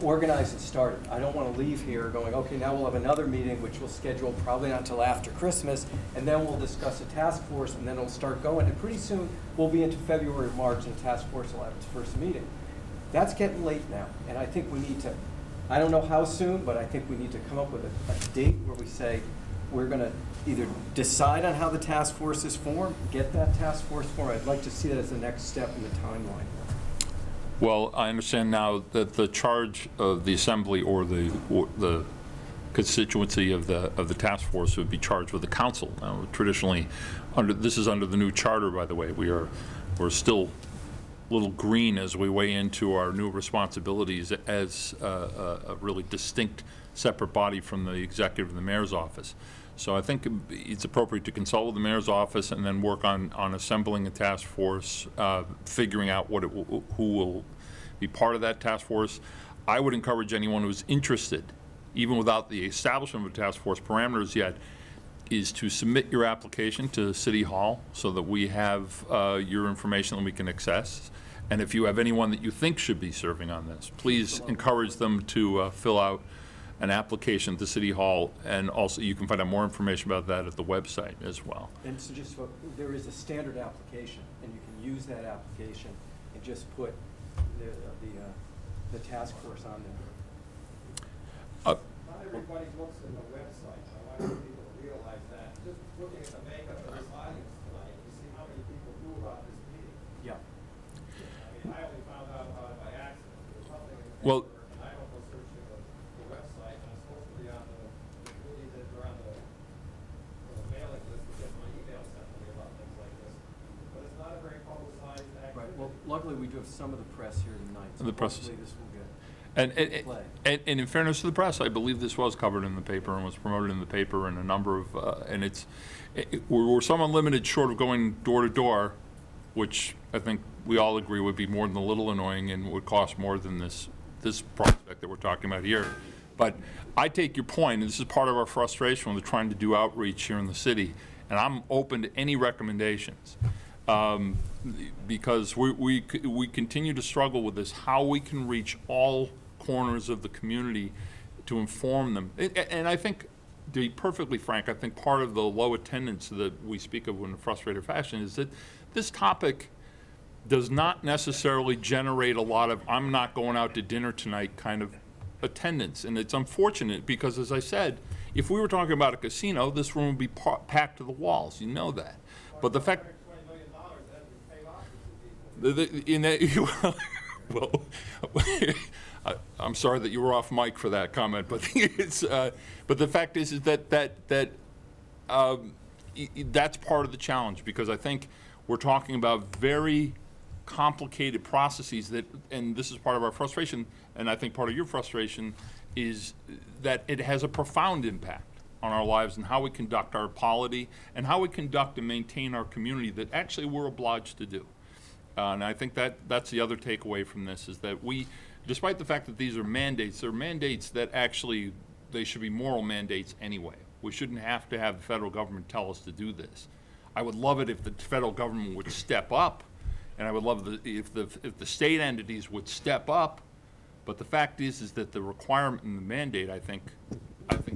organized and started. I don't want to leave here going, okay, now we'll have another meeting, which we'll schedule probably not until after Christmas, and then we'll discuss a task force, and then it'll start going. And pretty soon, we'll be into February, March, and the task force will have its first meeting. That's getting late now, and I think we need to, I don't know how soon, but I think we need to come up with a date where we say, we're going to either decide on how the task force is formed, get that task force formed. I'd like to see that as the next step in the timeline. Well, I understand now that the charge of the assembly or the constituency of the task force would be charged with the council. Now, traditionally, this is under the new charter, by the way. We're still a little green as we weigh into our new responsibilities as a really distinct, separate body from the executive and the mayor's office. So I think it's appropriate to consult with the mayor's office and then work on assembling a task force, figuring out who will be part of that task force. I would encourage anyone who's interested, even without the establishment of a task force parameters yet, is to submit your application to City Hall so that we have your information that we can access. And if you have anyone that you think should be serving on this, please encourage them to fill out an application to City Hall, and also you can find out more information about that at the website as well. And so just there is a standard application, and you can use that application and just put the task force on there. Not everybody looks at the website. I want people to realize that. Just looking at the makeup of this audience tonight, you see how many people knew about this meeting. Yeah. I mean, I only found out about it by accident. There was nothing in the Well, paper, and I don't go searching the website. And I'm supposed to be on the committees that are on the mailing list to get my email sent to me about things like this. But it's not a very publicized activity. Right. Well, luckily we do have some of the press here tonight. So The press hopefully this will get. And in fairness to the press, I believe this was covered in the paper and was promoted in the paper in a number of, and we're somewhat limited short of going door to door, which I think we all agree would be more than a little annoying and would cost more than this this prospect that we're talking about here. But I take your point, and this is part of our frustration when we're trying to do outreach here in the city, and I'm open to any recommendations. Because we continue to struggle with this, how we can reach all corners of the community to inform them. And I think, to be perfectly frank, I think part of the low attendance that we speak of in a frustrated fashion is that this topic does not necessarily generate a lot of "I'm not going out to dinner tonight" kind of attendance. And it's unfortunate because, as I said, if we were talking about a casino, this room would be packed to the walls. You know that. But the fact well, I'm sorry that you were off mic for that comment, but but the fact is that that's part of the challenge, because I think we're talking about very complicated processes and this is part of our frustration, and I think part of your frustration is that it has a profound impact on our lives and how we conduct our polity and how we conduct and maintain our community that actually we're obliged to do. And I think that's the other takeaway from this, is that we, despite the fact that these are mandates, they're mandates that actually, they should be moral mandates anyway. We shouldn't have to have the federal government tell us to do this. I would love it if the federal government would step up, and I would love if the state entities would step up. But the fact is that the requirement and the mandate, I think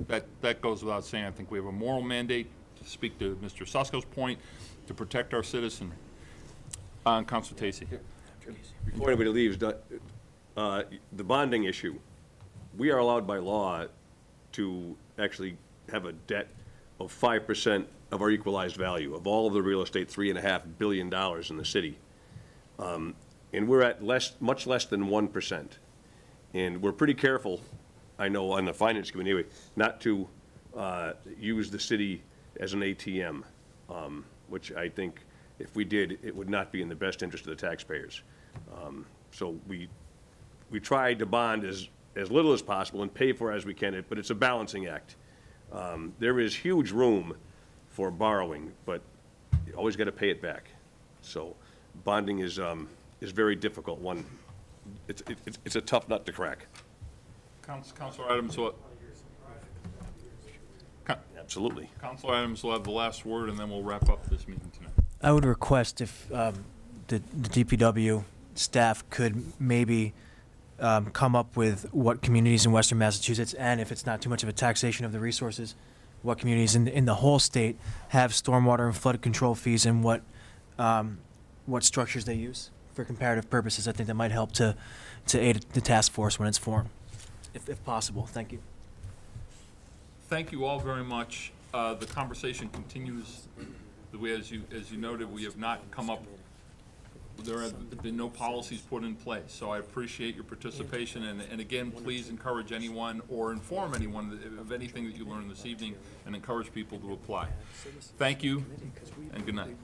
that goes without saying. I think we have a moral mandate, to speak to Mr. Susko's point, to protect our citizenry. Councilor Tacey. Before anybody leaves, the bonding issue, we are allowed by law to actually have a debt of 5% of our equalized value of all of the real estate, $3.5 billion in the city. And we're at much less than 1%. And we're pretty careful, I know on the Finance Committee anyway, not to use the city as an ATM, which I think if we did, it would not be in the best interest of the taxpayers. So we try to bond as little as possible and pay for as we can, but it's a balancing act. There is huge room for borrowing, but you always got to pay it back. So bonding is very difficult. It's a tough nut to crack. Councilor Adams, Absolutely. Councilor Adams will have the last word, and then we'll wrap up this meeting tonight. I would request if the DPW staff could maybe come up with what communities in Western Massachusetts, and if it's not too much of a taxation of the resources, what communities in the whole state have stormwater and flood control fees, and what structures they use for comparative purposes. I think that might help to aid the task force when it's formed, if possible. Thank you. Thank you all very much. The conversation continues. As you noted, we have not come up, there have been no policies put in place. So I appreciate your participation, and again, please encourage anyone or inform anyone of anything that you learned this evening, and encourage people to apply. Thank you, and good night.